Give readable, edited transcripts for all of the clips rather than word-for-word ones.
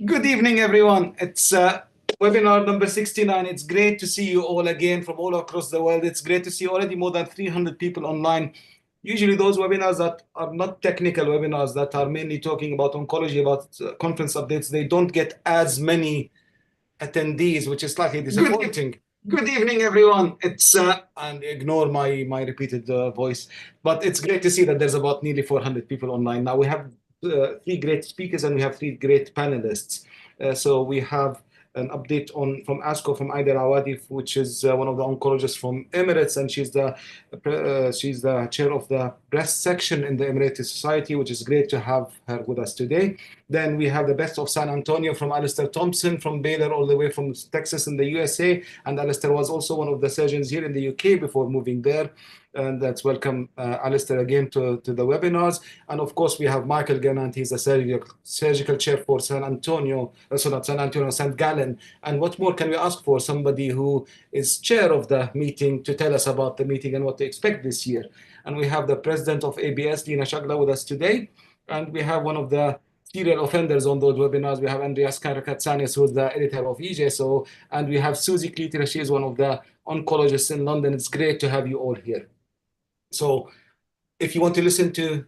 Good evening, everyone. It's webinar number 69. It's great to see you all again from all across the world. It's great to see already more than 300 people online. Usually those webinars that are not technical webinars, that are mainly talking about oncology, about conference updates, they don't get as many attendees, which is slightly disappointing. Good evening, everyone. It's and ignore my repeated voice, but it's great to see that there's about nearly 400 people online now. We have three great speakers and we have three great panelists. So we have an update from ASCO from Aida Rawadi, which is one of the oncologists from Emirates, and she's the chair of the breast section in the Emirati Society, which is great to have her with us today. Then we have the best of San Antonio from Alistair Thompson from Baylor, all the way from Texas in the USA. And Alistair was also one of the surgeons here in the UK before moving there. And let's welcome Alistair again to the webinars. And of course, we have Michael Gannant. He's the surgical chair for San Antonio, St. Gallen. And what more can we ask for? Somebody who is chair of the meeting to tell us about the meeting and what to expect this year. And we have the president of ABS, Lina Shagla, with us today. And we have one of the serial offenders on those webinars. We have Andreas Karakatsanis, who's the editor of EJSO. And we have Susie Kleter. She is one of the oncologists in London. It's great to have you all here. So if you want to listen to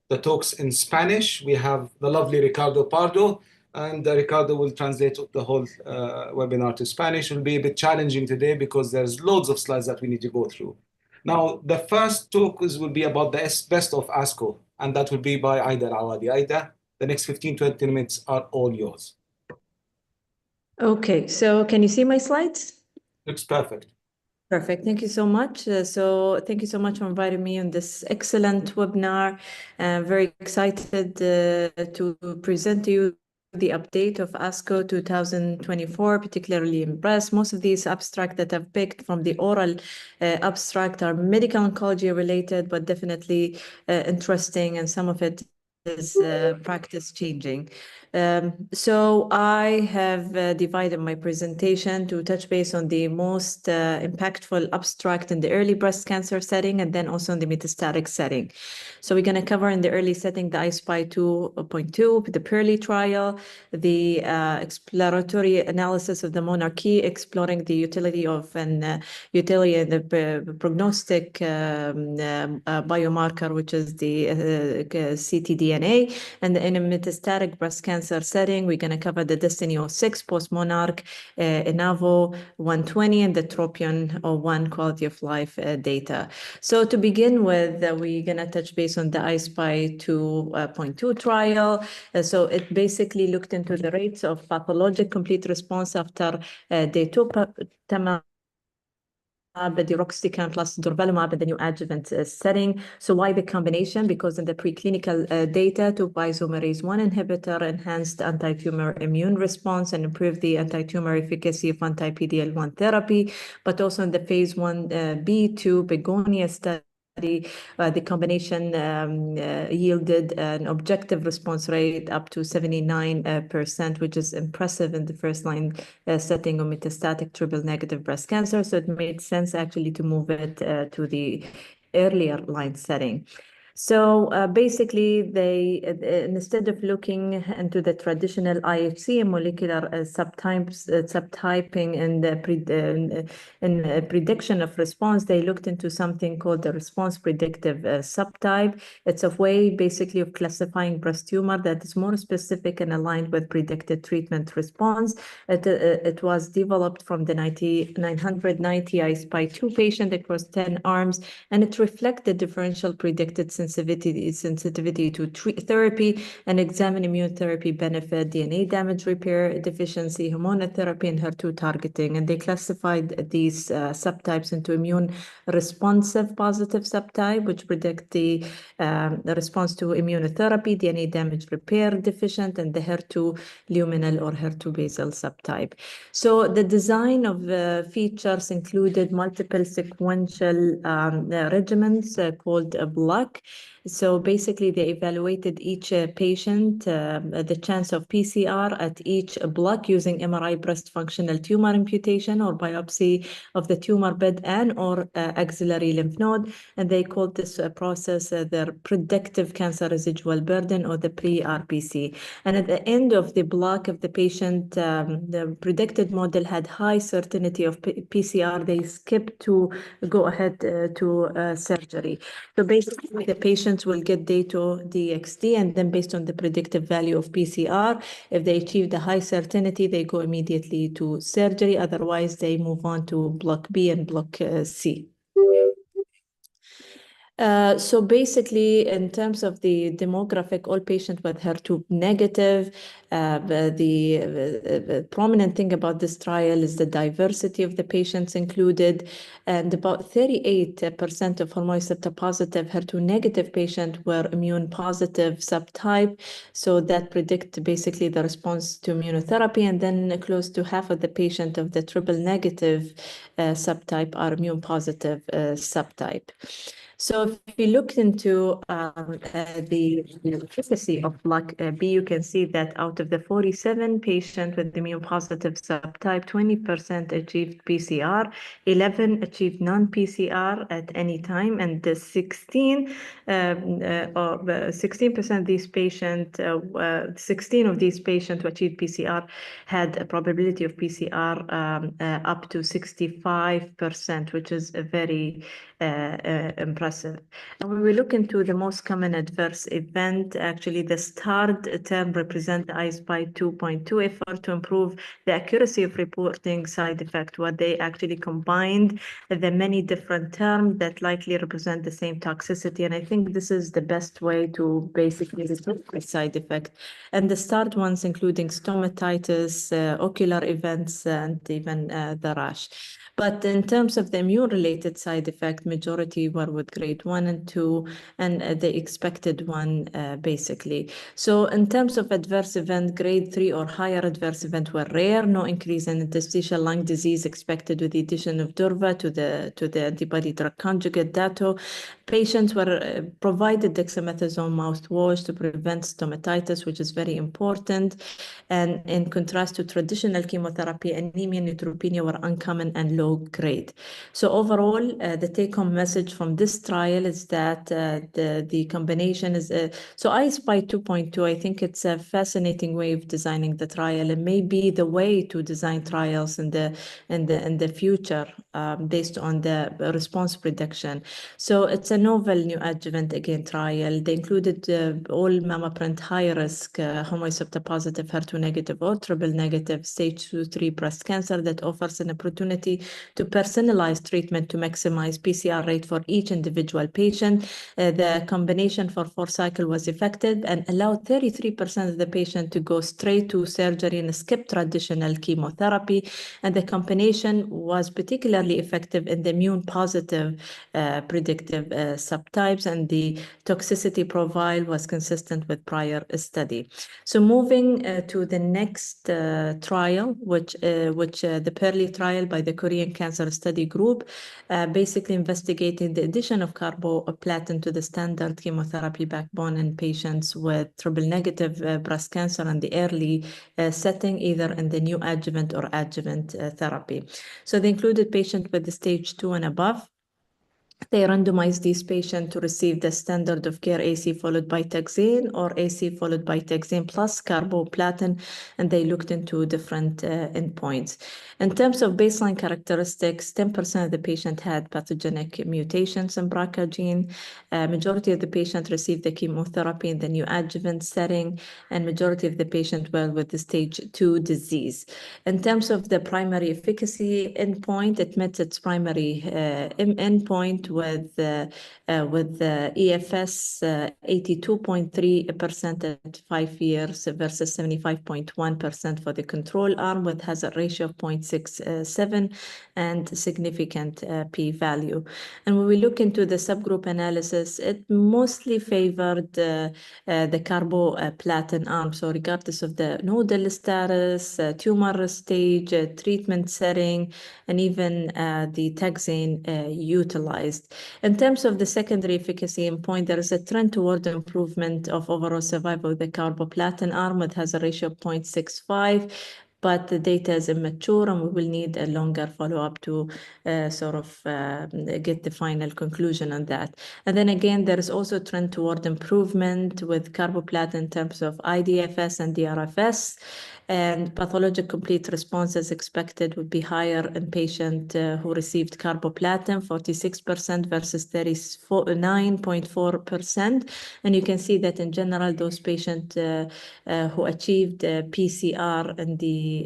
the talks in Spanish, we have the lovely Ricardo Pardo, and Ricardo will translate the whole webinar to Spanish. It will be a bit challenging today because there's loads of slides that we need to go through. Now, the first talk will be about the best of ASCO, and that will be by Aida Rawadi. Aida, the next 15-20 minutes are all yours. Okay, so can you see my slides? Looks perfect. Perfect. Thank you so much. So thank you so much for inviting me on this excellent webinar. I'm very excited to present to you the update of ASCO 2024, particularly in breast. Most of these abstracts that I've picked from the oral abstract are medical oncology related, but definitely interesting, and some of it is practice changing. So I have divided my presentation to touch base on the most impactful abstract in the early breast cancer setting, and then also in the metastatic setting. So we're going to cover in the early setting the I-SPY 2.2, the PEARLY trial, the exploratory analysis of the monarchE, exploring the utility of utility in the prognostic biomarker, which is the ctDNA, and in a metastatic breast cancer setting, we're going to cover the DESTINY-06, postMONARCH, INAVO 120, and the TROPION-01 quality of life data. So to begin with, we're going to touch base on the I-SPY 2.2 trial. So it basically looked into the rates of pathologic complete response after datopotamab, the deruxtecan plus durvalumab in the neoadjuvant setting. So why the combination? Because in the preclinical data, topoisomerase 1 inhibitor enhanced anti-tumor immune response and improved the anti-tumor efficacy of anti-PD-L1 therapy, but also in the phase 1b/2 Begonia study, the combination yielded an objective response rate up to 79%, which is impressive in the first-line setting of metastatic triple-negative breast cancer. So it made sense actually to move it to the earlier line setting. So basically, they instead of looking into the traditional IHC and molecular subtyping and the prediction of response, they looked into something called the response predictive subtype. It's a way basically of classifying breast tumor that is more specific and aligned with predicted treatment response. It was developed from the 990 I-SPY 2 patient across 10 arms, and it reflected differential predicted sensitivity to therapy and examine immune therapy benefit, DNA damage repair deficiency, hormonotherapy, and HER2 targeting. And they classified these subtypes into immune responsive positive subtype, which predict the response to immunotherapy, DNA damage repair deficient, and the HER2 luminal or HER2 basal subtype. So the design of features included multiple sequential regimens called a block. So basically, they evaluated each patient, the chance of PCR at each block using MRI breast functional tumor imputation or biopsy of the tumor bed and or axillary lymph node. And they called this process their predictive cancer residual burden, or the pre-RPC. And at the end of the block of the patient, the predicted model had high certainty of PCR. They skipped to go ahead to surgery. So basically, the patients will get Dato-DXd, and then based on the predictive value of PCR, if they achieve the high certainty, they go immediately to surgery. Otherwise, they move on to block B and block C. So basically, in terms of the demographic, all patients with HER2 negative, the prominent thing about this trial is the diversity of the patients included, and about 38% of hormone receptor positive HER2 negative patients were immune positive subtype. So that predict basically the response to immunotherapy, and then close to half of the patient of the triple negative subtype are immune positive subtype. So if you look into the efficacy of block B, you can see that out of the 47 patients with immune positive subtype, 20% achieved PCR, 11 achieved non-PCR at any time, and the 16% of these patients, 16 of these patients who achieved PCR had a probability of PCR up to 65%, which is a very impressive. And when we look into the most common adverse event, actually the starred term represent the I-SPY 2.2 effort to improve the accuracy of reporting side effect, where they actually combined the many different terms that likely represent the same toxicity. And I think this is the best way to basically reduce the side effect. And the starred ones including stomatitis, ocular events, and even the rash. But in terms of the immune-related side effect, majority were with grade 1 and 2, and the expected one, basically. So in terms of adverse event, grade 3 or higher adverse event were rare. No increase in interstitial lung disease expected with the addition of Durva to the antibody-drug conjugate Dato. Patients were provided dexamethasone mouthwash to prevent stomatitis, which is very important. And in contrast to traditional chemotherapy, anemia and neutropenia were uncommon and low grade. So overall, the take-home message from this trial is that the combination is so I-SPY 2.2. I think it's a fascinating way of designing the trial, and maybe the way to design trials in the future based on the response prediction. So it's a novel neoadjuvant again trial. They included all MammaPrint high risk hormone receptor positive HER2 negative or triple negative stage 2-3 breast cancer that offers an opportunity to personalize treatment to maximize PCR rate for each individual patient. The combination for 4 cycle was effective and allowed 33% of the patient to go straight to surgery and skip traditional chemotherapy. And the combination was particularly effective in the immune positive predictive subtypes, and the toxicity profile was consistent with prior study. So moving to the next trial, which the PEARLY trial by the Korean Cancer Study Group, basically investigating the addition of carboplatin to the standard chemotherapy backbone in patients with triple negative breast cancer in the early setting, either in the neoadjuvant or adjuvant therapy. So they included patients with the stage 2 and above. They randomized these patients to receive the standard of care AC followed by taxane or AC followed by taxane plus carboplatin, and they looked into different endpoints. In terms of baseline characteristics, 10% of the patient had pathogenic mutations in BRCA gene. Majority of the patient received the chemotherapy in the neoadjuvant setting, and majority of the patient were with the stage 2 disease. In terms of the primary efficacy endpoint, it met its primary endpoint with the EFS 82.3% at 5 years versus 75.1% for the control arm, with hazard ratio of 0.67 and significant p-value. And when we look into the subgroup analysis, it mostly favored the carboplatin arm. So regardless of the nodal status, tumor stage, treatment setting, and even the taxane utilized. analyzed. In terms of the secondary efficacy endpoint, there is a trend toward improvement of overall survival with the carboplatin arm. It has a ratio of 0.65, but the data is immature and we will need a longer follow-up to get the final conclusion on that. And then again, there is also a trend toward improvement with carboplatin in terms of IDFS and DRFS. And pathologic complete response as expected would be higher in patient who received carboplatin, 46% versus 39.4%. And you can see that in general, those patients who achieved PCR in the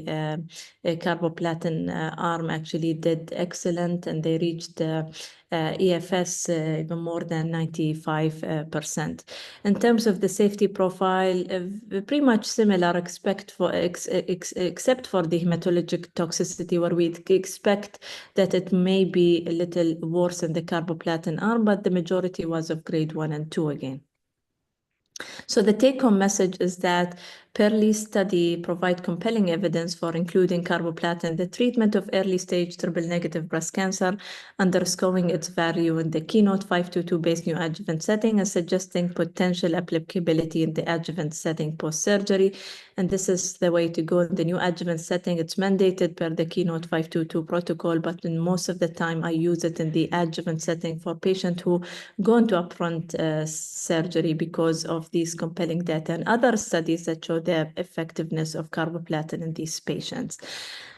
carboplatin arm actually did excellent, and they reached EFS even more than 95%. In terms of the safety profile, pretty much similar, except for the hematologic toxicity, where we expect that it may be a little worse in the carboplatin arm, but the majority was of grade 1 and 2 again. So the take-home message is that PEARLY study provide compelling evidence for including carboplatin in the treatment of early-stage triple-negative breast cancer, underscoring its value in the KEYNOTE-522-based neoadjuvant setting and suggesting potential applicability in the adjuvant setting post-surgery. And this is the way to go in the neoadjuvant setting. It's mandated per the KEYNOTE-522 protocol, but in most of the time I use it in the adjuvant setting for patients who go into upfront surgery because of these compelling data and other studies that show the effectiveness of carboplatin in these patients.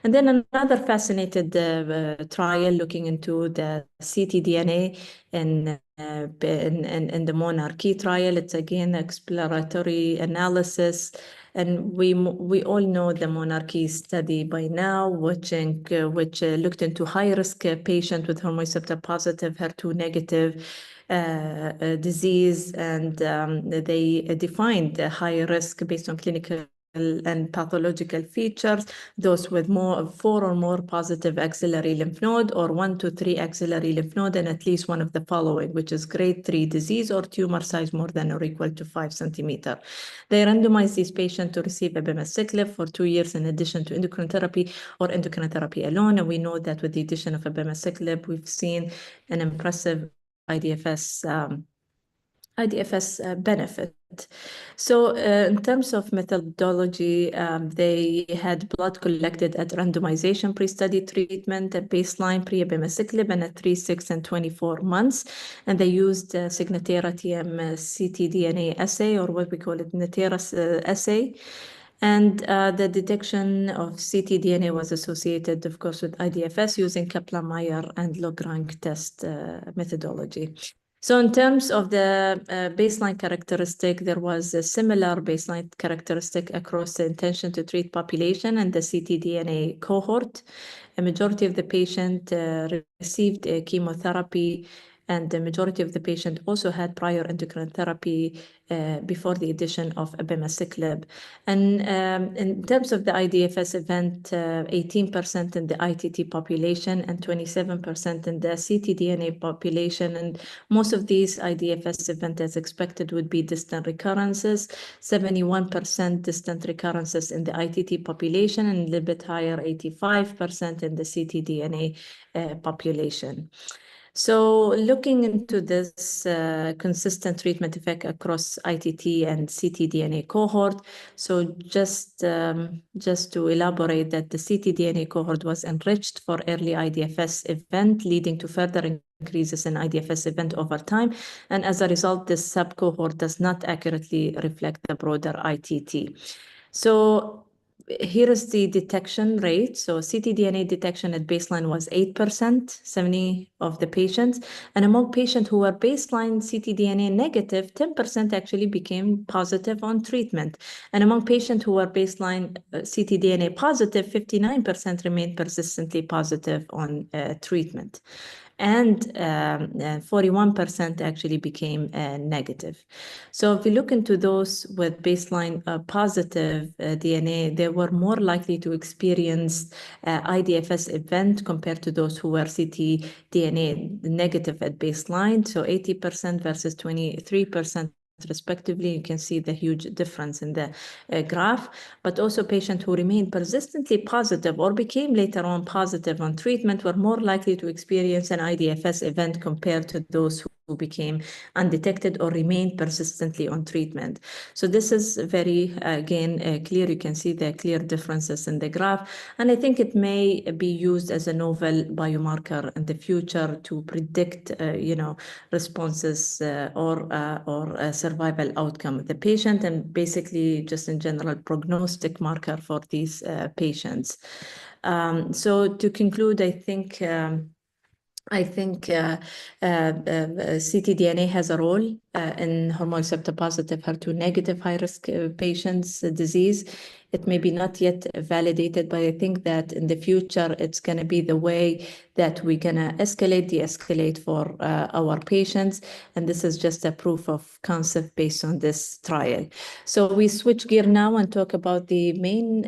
And then another fascinating trial looking into the ctDNA in the monarchE trial. It's again exploratory analysis. And we all know the monarchE study by now, which looked into high-risk patient with hormone receptor positive, HER2 negative disease, and they defined the high risk based on clinical and pathological features, those with 4 or more positive axillary lymph node or 1 to 3 axillary lymph node and at least one of the following, which is grade 3 disease or tumor size more than or equal to 5 centimeters. They randomized these patients to receive abemaciclib for 2 years in addition to endocrine therapy or endocrine therapy alone. And we know that with the addition of abemaciclib, we've seen an impressive IDFS benefit. So in terms of methodology, they had blood collected at randomization pre-study treatment, at baseline pre-abemaciclib, and at 3, 6, and 24 months. And they used Signatera TM ctDNA assay, or what we call it, Natera assay. And the detection of ctDNA was associated, of course, with IDFS using Kaplan-Meier and log-rank test methodology. So in terms of the baseline characteristic, there was a similar baseline characteristic across the intention to treat population and the ctDNA cohort. A majority of the patient received chemotherapy, and the majority of the patient also had prior endocrine therapy before the addition of abemaciclib. And in terms of the IDFS event, 18% in the ITT population and 27% in the ctDNA population. And most of these IDFS events, as expected, would be distant recurrences, 71% distant recurrences in the ITT population and a little bit higher, 85% in the ctDNA population. So looking into this consistent treatment effect across ITT and ctDNA cohort, so just to elaborate that the ctDNA cohort was enriched for early IDFS event, leading to further increases in IDFS event over time. And as a result, this subcohort does not accurately reflect the broader ITT. So here is the detection rate. So ctDNA detection at baseline was 8%, 70 of the patients. And among patients who were baseline ctDNA negative, 10% actually became positive on treatment. And among patients who were baseline ctDNA positive, 59% remained persistently positive on treatment. And 41% actually became negative. So if we look into those with baseline positive DNA, they were more likely to experience IDFS event compared to those who were ctDNA negative at baseline. So 80% versus 23% respectively. You can see the huge difference in the graph, but also patients who remained persistently positive or became later on positive on treatment were more likely to experience an IDFS event compared to those who became undetected or remained persistently on treatment. So this is very, again, clear. You can see the clear differences in the graph. And I think it may be used as a novel biomarker in the future to predict, responses or survival outcome of the patient, and basically just in general prognostic marker for these patients. So to conclude, I think ctDNA has a role in hormone receptor positive, HER2 negative high risk patients' disease. It may be not yet validated, but I think that in the future, it's going to be the way that we're going to de-escalate for our patients. And this is just a proof of concept based on this trial. So we switch gear now and talk about the main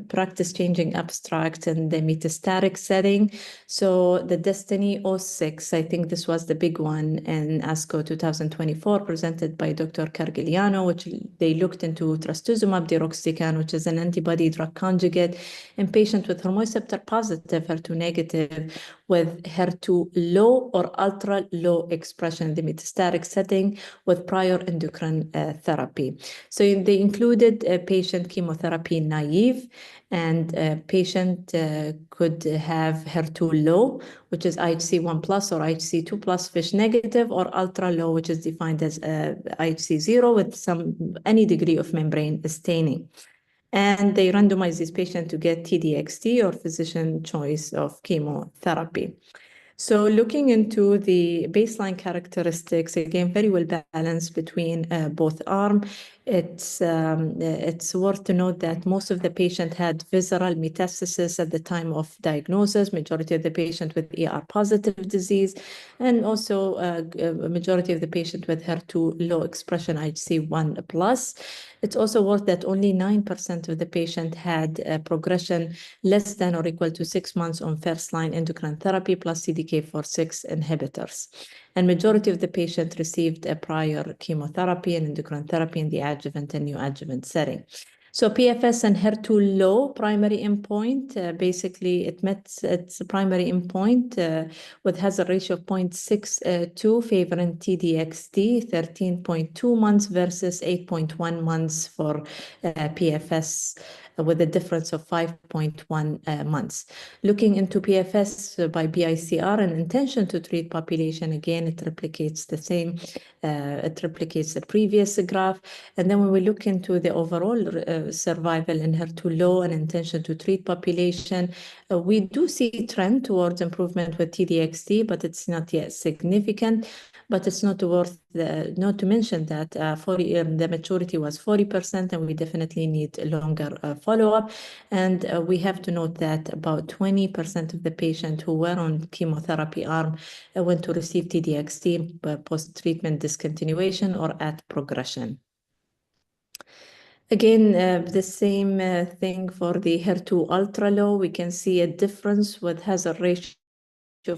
practice-changing abstract in the metastatic setting. So the Destiny 06, I think this was the big one in ASCO 2024, presented by Dr. Cargigliano, which they looked into trastuzumab deruxtecan, which is an antibody drug conjugate in patients with hormone receptor positive, HER2 negative, with HER2 low or ultra low expression in the metastatic setting with prior endocrine therapy. So they included patient chemotherapy naive, and patient could have HER2 low, which is IHC 1 plus or IHC 2 plus FISH negative, or ultra low, which is defined as IHC 0 with any degree of membrane staining. And they randomize this patient to get TDXT or physician choice of chemotherapy. So looking into the baseline characteristics, again, very well balanced between both arms. It's worth to note that most of the patient had visceral metastasis at the time of diagnosis, majority of the patient with ER positive disease, and also a majority of the patient with HER2 low expression IHC 1 plus. It's also worth that only 9% of the patient had progression less than or equal to 6 months on first-line endocrine therapy plus CDK4/6 inhibitors. And majority of the patient received a prior chemotherapy and endocrine therapy in the adjuvant and neoadjuvant setting. So PFS and HER2 low primary endpoint, basically it met its primary endpoint with hazard ratio of 0.62 favoring TDXT, 13.2 months versus 8.1 months for PFS, with a difference of 5.1 months. Looking into PFS by BICR and intention to treat population, again, it replicates the same, it replicates the previous graph. And then when we look into the overall survival in HER2 low and intention to treat population, we do see trend towards improvement with TDXT, but it's not yet significant. But it's not worth not to mention that the maturity was 40%, and we definitely need a longer follow-up. And we have to note that about 20% of the patients who were on chemotherapy arm went to receive TDXT post-treatment discontinuation or at progression. Again, the same thing for the HER2 ultra low. We can see a difference with hazard ratio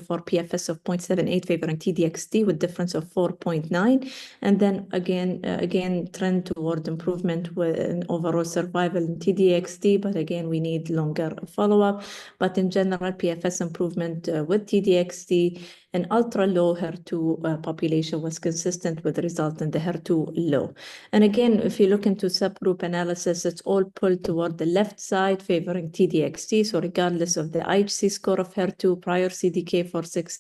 for PFS of 0.78 favoring TDXT with difference of 4.9, and then again trend toward improvement with an overall survival in TDXT, but again we need longer follow-up. But in general, PFS improvement with TDXT and ultra low HER2 population was consistent with the result in the HER2 low. And again, if you look into subgroup analysis, it's all pulled toward the left side favoring TDXT. So regardless of the IHC score of HER2, prior CDK4/6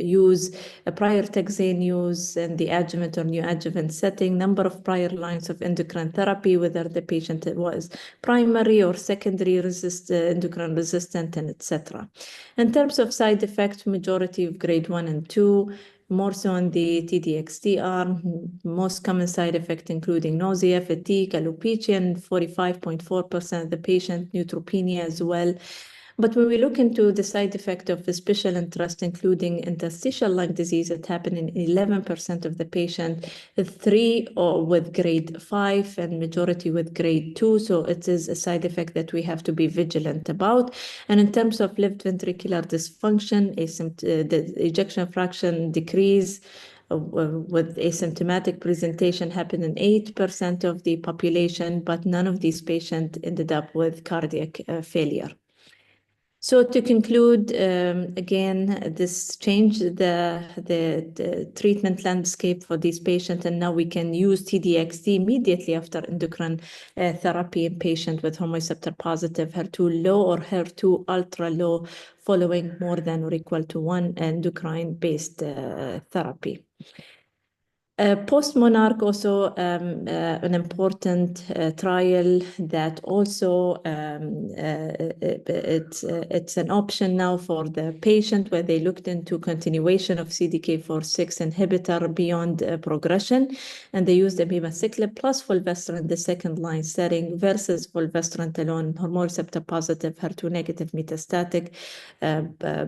use, prior taxane use in the adjuvant or neoadjuvant setting, number of prior lines of endocrine therapy, whether the patient was primary or secondary endocrine resistant, and etc. In terms of side effects, majority of grade 1 and 2, more so on the TDXT arm, most common side effect including nausea, fatigue, alopecia, and 45.4% of the patient neutropenia as well. But when we look into the side effect of special interest, including interstitial lung disease, it happened in 11% of the patient, 3 with grade 5 and majority with grade 2. So it is a side effect that we have to be vigilant about. And in terms of left ventricular dysfunction, the ejection fraction decrease with asymptomatic presentation happened in 8% of the population, but none of these patients ended up with cardiac failure. So to conclude, again, this changed the treatment landscape for these patients, and now we can use T-DXd immediately after endocrine therapy in patients with hormone receptor positive, HER2 low or HER2 ultra low, following more than or equal to 1 endocrine-based therapy. postMONARCH also an important trial that also it's an option now for the patient, where they looked into continuation of CDK4/6 inhibitor beyond progression, and they used abemaciclib plus fulvestrant in the second-line setting versus fulvestrant alone, hormone receptor positive, HER2 negative metastatic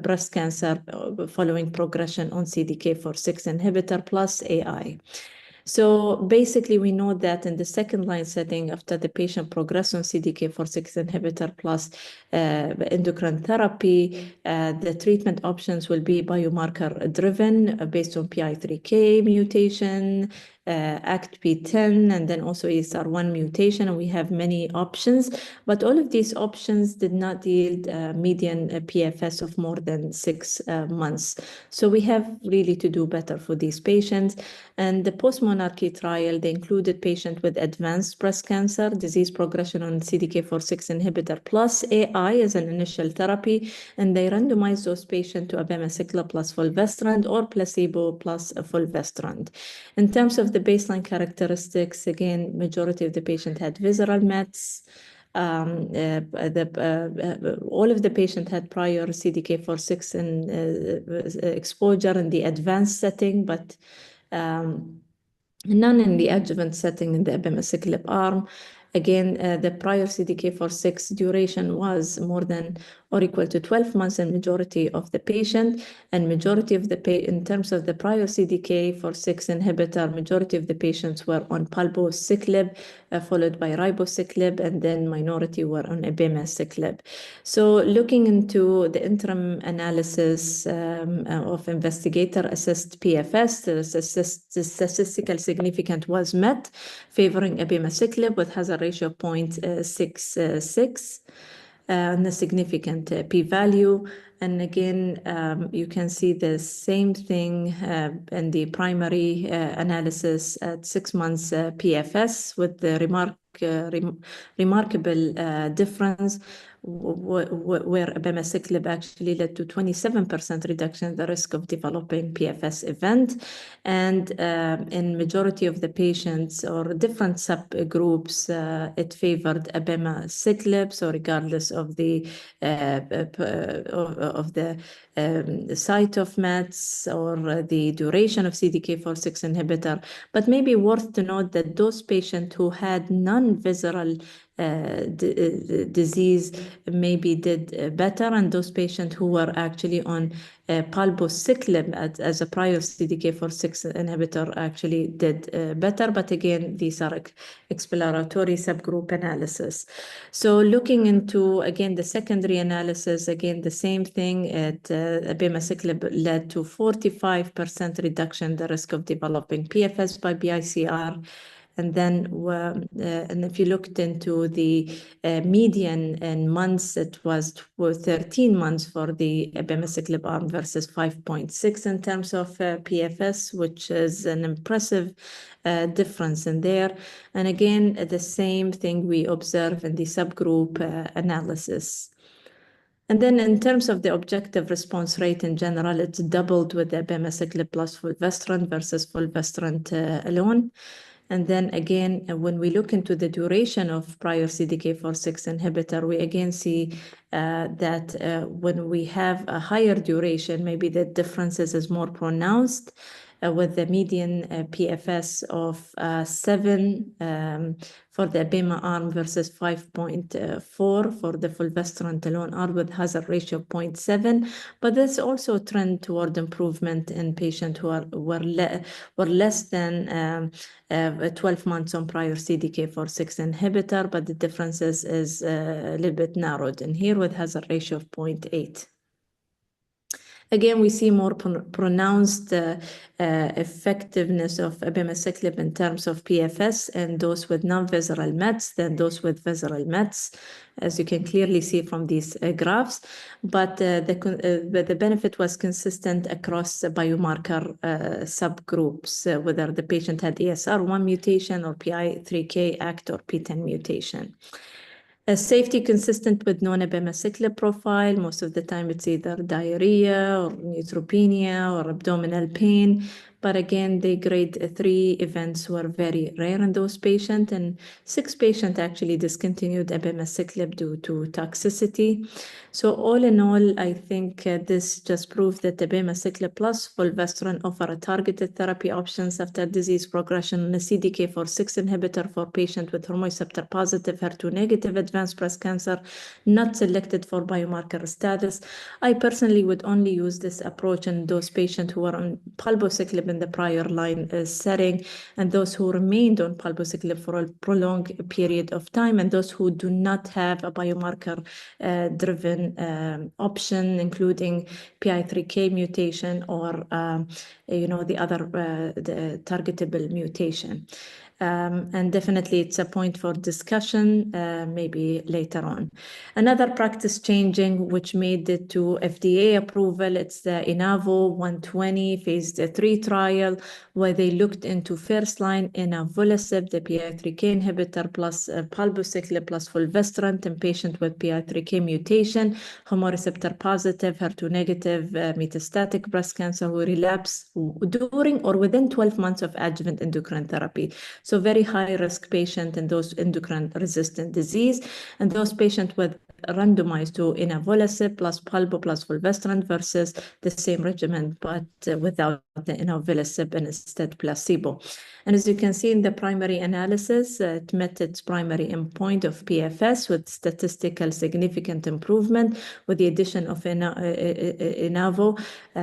breast cancer following progression on CDK4/6 inhibitor plus AI. So basically, we know that in the second-line setting, after the patient progresses on CDK4/6 inhibitor plus endocrine therapy, the treatment options will be biomarker-driven based on PI3K mutation, ACTP10, and then also ESR1 mutation, and we have many options. But all of these options did not yield median PFS of more than 6 months. So we have really to do better for these patients. And the postMONARCH trial, they included patients with advanced breast cancer, disease progression on CDK4/6 inhibitor plus AI as an initial therapy, and they randomized those patients to abemaciclib plus fulvestrant or placebo plus fulvestrant. In terms of the baseline characteristics, again, majority of the patients had visceral mets. All of the patients had prior CDK4/6 exposure in the advanced setting, but none in the adjuvant setting in the abemaciclib arm. Again, the prior CDK4/6 duration was more than or equal to 12 months in majority of the patient, and majority of the in terms of the prior CDK4/6 inhibitor, majority of the patients were on palbociclib, followed by ribociclib, and then minority were on abemaciclib. So looking into the interim analysis of investigator-assessed PFS, the statistical significance was met, favoring abemaciclib with hazard ratio of 0.66. And a significant p-value. And again, you can see the same thing in the primary analysis at 6 months PFS with the remarkable difference where abemaciclib actually led to 27% reduction in the risk of developing PFS event. And in majority of the patients or different subgroups, it favored abemaciclib. So regardless of the site of mets or the duration of CDK4/6 inhibitor. But maybe worth to note that those patients who had non-visceral disease maybe did better, and those patients who were actually on palbociclib as a prior CDK4/6 inhibitor actually did better. But again, these are exploratory subgroup analysis. So looking into, again, the secondary analysis, again, the same thing, abemaciclib led to 45% reduction in the risk of developing PFS by BICR. And then, and if you looked into the median in months, it was 13 months for the abemaciclib arm versus 5.6 in terms of PFS, which is an impressive difference in there. And again, the same thing we observe in the subgroup analysis. And then in terms of the objective response rate in general, it's doubled with abemaciclib plus fulvestrant versus fulvestrant alone. And then again, when we look into the duration of prior CDK4/6 inhibitor, we again see that when we have a higher duration, maybe the differences is more pronounced with the median PFS of 7 for the abema arm versus 5.4 for the fulvestrant alone arm with hazard ratio of 0.7. But there's also a trend toward improvement in patients who were less than 12 months on prior CDK4/6 inhibitor, but the differences is a little bit narrowed in here with hazard ratio of 0.8. Again, we see more pronounced effectiveness of abemaciclib in terms of PFS and those with non-visceral mets than those with visceral mets, as you can clearly see from these graphs. But the benefit was consistent across biomarker subgroups, whether the patient had ESR1 mutation or PI3K ACT or PTEN mutation. Safety consistent with non-abemaciclib profile. Most of the time it's either diarrhea or neutropenia or abdominal pain. But again, the grade 3 events were very rare in those patients, and 6 patients actually discontinued abemaciclib due to toxicity. So all in all, I think this just proves that abemaciclib plus fulvestrant offer a targeted therapy options after disease progression on a CDK4/6 inhibitor for patients with hormone receptor positive, HER2 negative advanced breast cancer, not selected for biomarker status. I personally would only use this approach in those patients who were on palbociclib in the prior line setting, and those who remained on palbociclib for a prolonged period of time, and those who do not have a biomarker driven option, including PI3K mutation or the other the targetable mutation. And definitely it's a point for discussion, maybe later on. Another practice changing, which made it to FDA approval, it's the INAVO 120 phase 3 trial, where they looked into first line inavolisib, the PI3K inhibitor, plus palbociclib plus fulvestrant in patient with PI3K mutation, hormone receptor positive, HER2 negative, metastatic breast cancer who relapse during or within 12 months of adjuvant endocrine therapy. So very high risk patient in those endocrine resistant disease, and those patients with randomized to inavolisib plus palbo plus fulvestrant versus the same regimen, but without the inavolisib and instead placebo. And as you can see in the primary analysis, it met its primary endpoint of PFS with statistical significant improvement with the addition of INAVO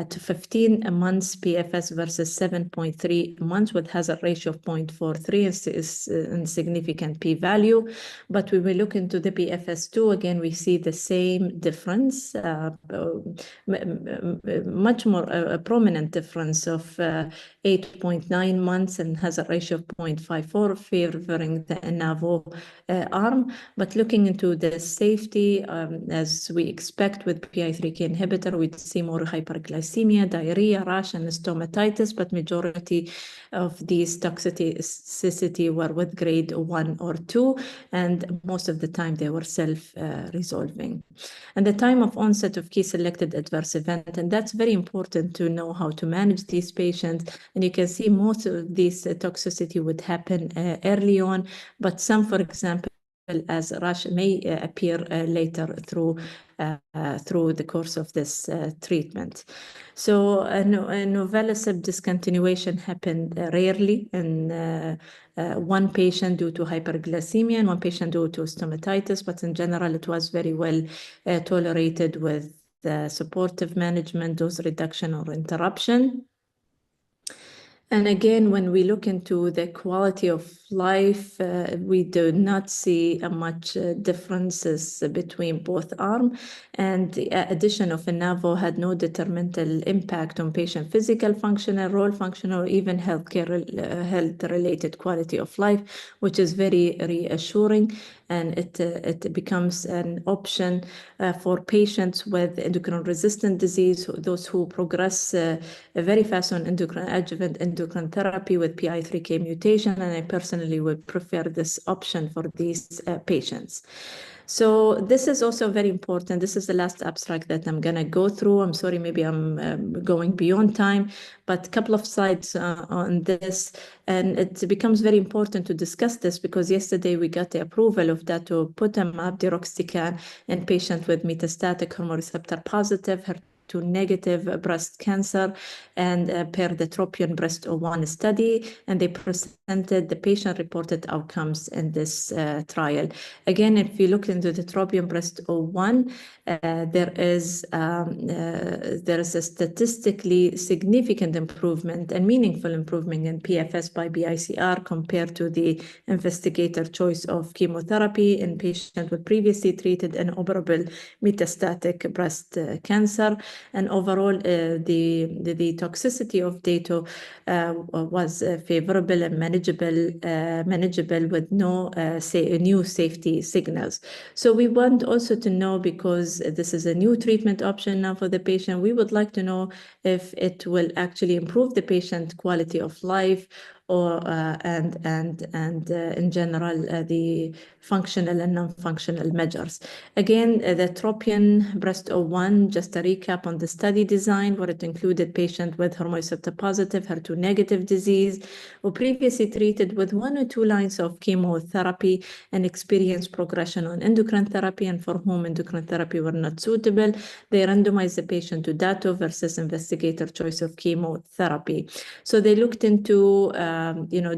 to 15 months PFS versus 7.3 months with hazard ratio of 0.43 is a significant p-value. But when we look into the PFS2, again, we see the same difference, much more a prominent difference of 8.9 months and hazard ratio of 0.54, favoring the INAVO arm. But looking into the safety, as we expect with PI3K inhibitor, we see more hyperglycemia, diarrhea, rash, and stomatitis, but majority of these toxicity were with grade 1 or 2, and most of the time they were self-resolving. And the time of onset of key selected adverse event, and that's very important to know how to manage these patients. And you can see most of these toxicity would happen early on, but some, for example, as rash may appear later through the course of this treatment. So novelisib discontinuation happened rarely in one patient due to hyperglycemia and one patient due to stomatitis, but in general it was very well tolerated with supportive management, dose reduction or interruption. And again, when we look into the quality of life, we do not see much differences between both arms. And the addition of INAVO had no detrimental impact on patient physical function, role function, or even health-related quality of life, which is very reassuring. And it becomes an option for patients with endocrine-resistant disease, those who progress very fast on adjuvant endocrine therapy with PI3K mutation, and I personally would prefer this option for these patients. So this is also very important. This is the last abstract that I'm going to go through. I'm sorry, maybe I'm going beyond time, but a couple of slides on this. And it becomes very important to discuss this because yesterday we got the approval of datopotamab deruxtecan in patients with metastatic hormone receptor positive, HER2 negative breast cancer, and per the TROPION-Breast01 study, and they presented the patient-reported outcomes in this trial. Again, if you look into the TROPION-Breast01, there is a statistically significant improvement and meaningful improvement in PFS by BICR compared to the investigator choice of chemotherapy in patients with previously treated inoperable metastatic breast cancer. And overall, the toxicity of dato was favorable and manageable with no new safety signals. So we want also to know, because this is a new treatment option now for the patient, we would like to know if it will actually improve the patient quality of life, or and in general the functional and non-functional measures. Again, the TROPION-Breast01, just a recap on the study design, where it included patients with hormone receptor positive, HER2 negative disease, who previously treated with 1 or 2 lines of chemotherapy and experienced progression on endocrine therapy, and for whom endocrine therapy were not suitable. They randomized the patient to dato versus investigator choice of chemotherapy. So they looked into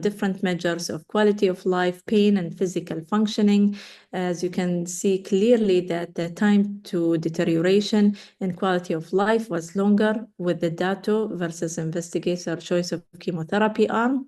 different measures of quality of life, pain, and physical functioning. As you can see clearly that the time to deterioration and quality of life was longer with the dato versus investigator choice of chemotherapy arm.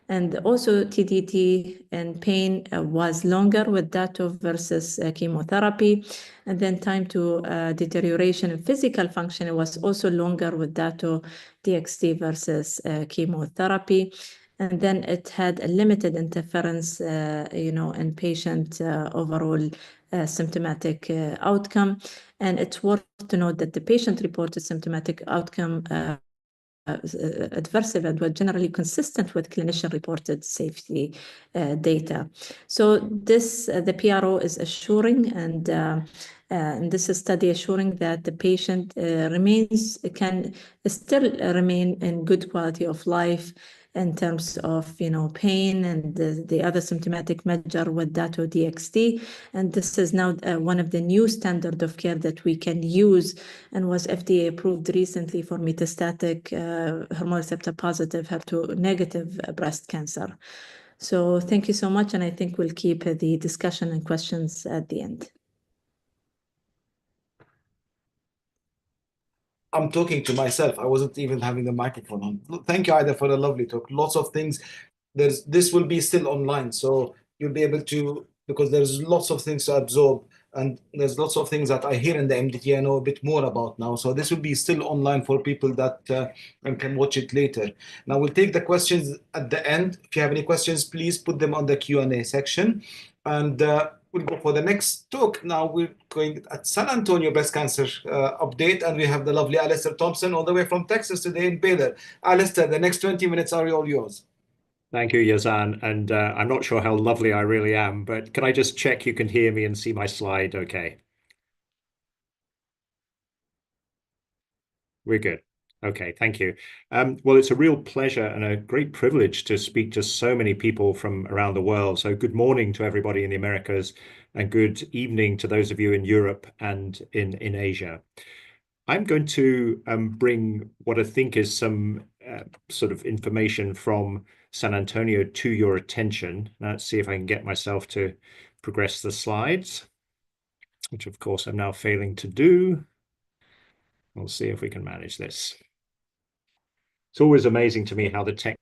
And also TDT and pain was longer with dato versus chemotherapy. And then time to deterioration and physical function was also longer with dato DXT versus chemotherapy. And then it had a limited interference, in patient overall symptomatic outcome. And it's worth to note that the patient-reported symptomatic outcome adverse event were generally consistent with clinician-reported safety data. So this, the PRO is assuring, and this is study assuring that the patient can still remain in good quality of life in terms of pain and the other symptomatic measure with dato DXT. And this is now one of the new standard of care that we can use, and was FDA approved recently for metastatic hormone receptor positive, HER2 negative breast cancer. So thank you so much, and I think we'll keep the discussion and questions at the end. I'm talking to myself. I wasn't even having the microphone on. Thank you, Ida, for a lovely talk. Lots of things. This will be still online, so you'll be able to, because there's lots of things to absorb, and there's lots of things that I hear in the MDT I know a bit more about now. So this will be still online for people that can watch it later. Now we'll take the questions at the end. If you have any questions, please put them on the Q&A section. And we'll go for the next talk. Now we're going at San Antonio breast cancer update, and we have the lovely Alistair Thompson all the way from Texas today in Baylor. Alistair, the next 20 minutes are all yours. Thank you, Yazan. And I'm not sure how lovely I really am, but can I just check you can hear me and see my slide okay? We're good. Okay, thank you. Well, it's a real pleasure and a great privilege to speak to so many people from around the world. So good morning to everybody in the Americas, and good evening to those of you in Europe and in Asia. I'm going to bring what I think is some sort of information from San Antonio to your attention. Let's see if I can get myself to progress the slides, which of course I'm now failing to do. We'll see if we can manage this. It's always amazing to me how the tech.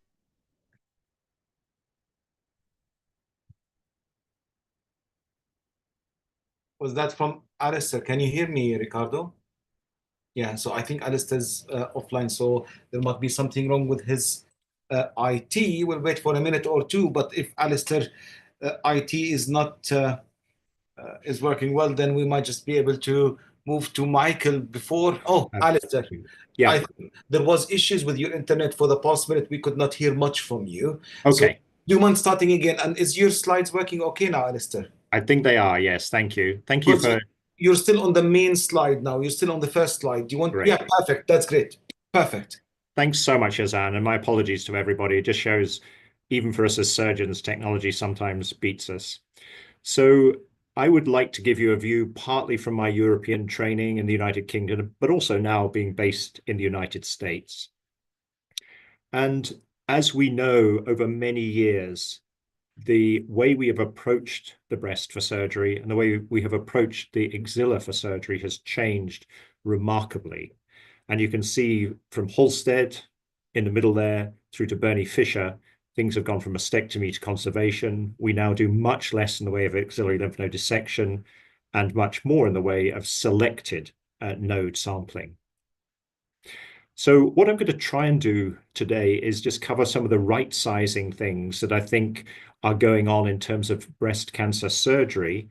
Was that from Alistair? Can you hear me, Ricardo? Yeah, so I think Alistair's offline, so there might be something wrong with his IT. We'll wait for a minute or two, but if Alistair IT is not is working well, then we might just be able to move to Michael before. Oh, Alistair. Yeah. There was issues with your internet for the past minute. We could not hear much from you. Okay. So, do you mind starting again? And is your slides working okay now, Alistair? I think they are, yes. Thank you. Thank you for... You're still on the main slide now. You're still on the first slide. Do you want... Great. Yeah, perfect. That's great. Perfect. Thanks so much, Yazan, and my apologies to everybody. It just shows, even for us as surgeons, technology sometimes beats us. So I would like to give you a view partly from my European training in the United Kingdom, but also now being based in the United States. And as we know, over many years, the way we have approached the breast for surgery and the way we have approached the axilla for surgery has changed remarkably. And you can see from Halstead in the middle there through to Bernie Fisher, things have gone from mastectomy to conservation. We now do much less in the way of axillary lymph node dissection and much more in the way of selected node sampling. So what I'm going to try and do today is just cover some of the right sizing things that I think are going on in terms of breast cancer surgery.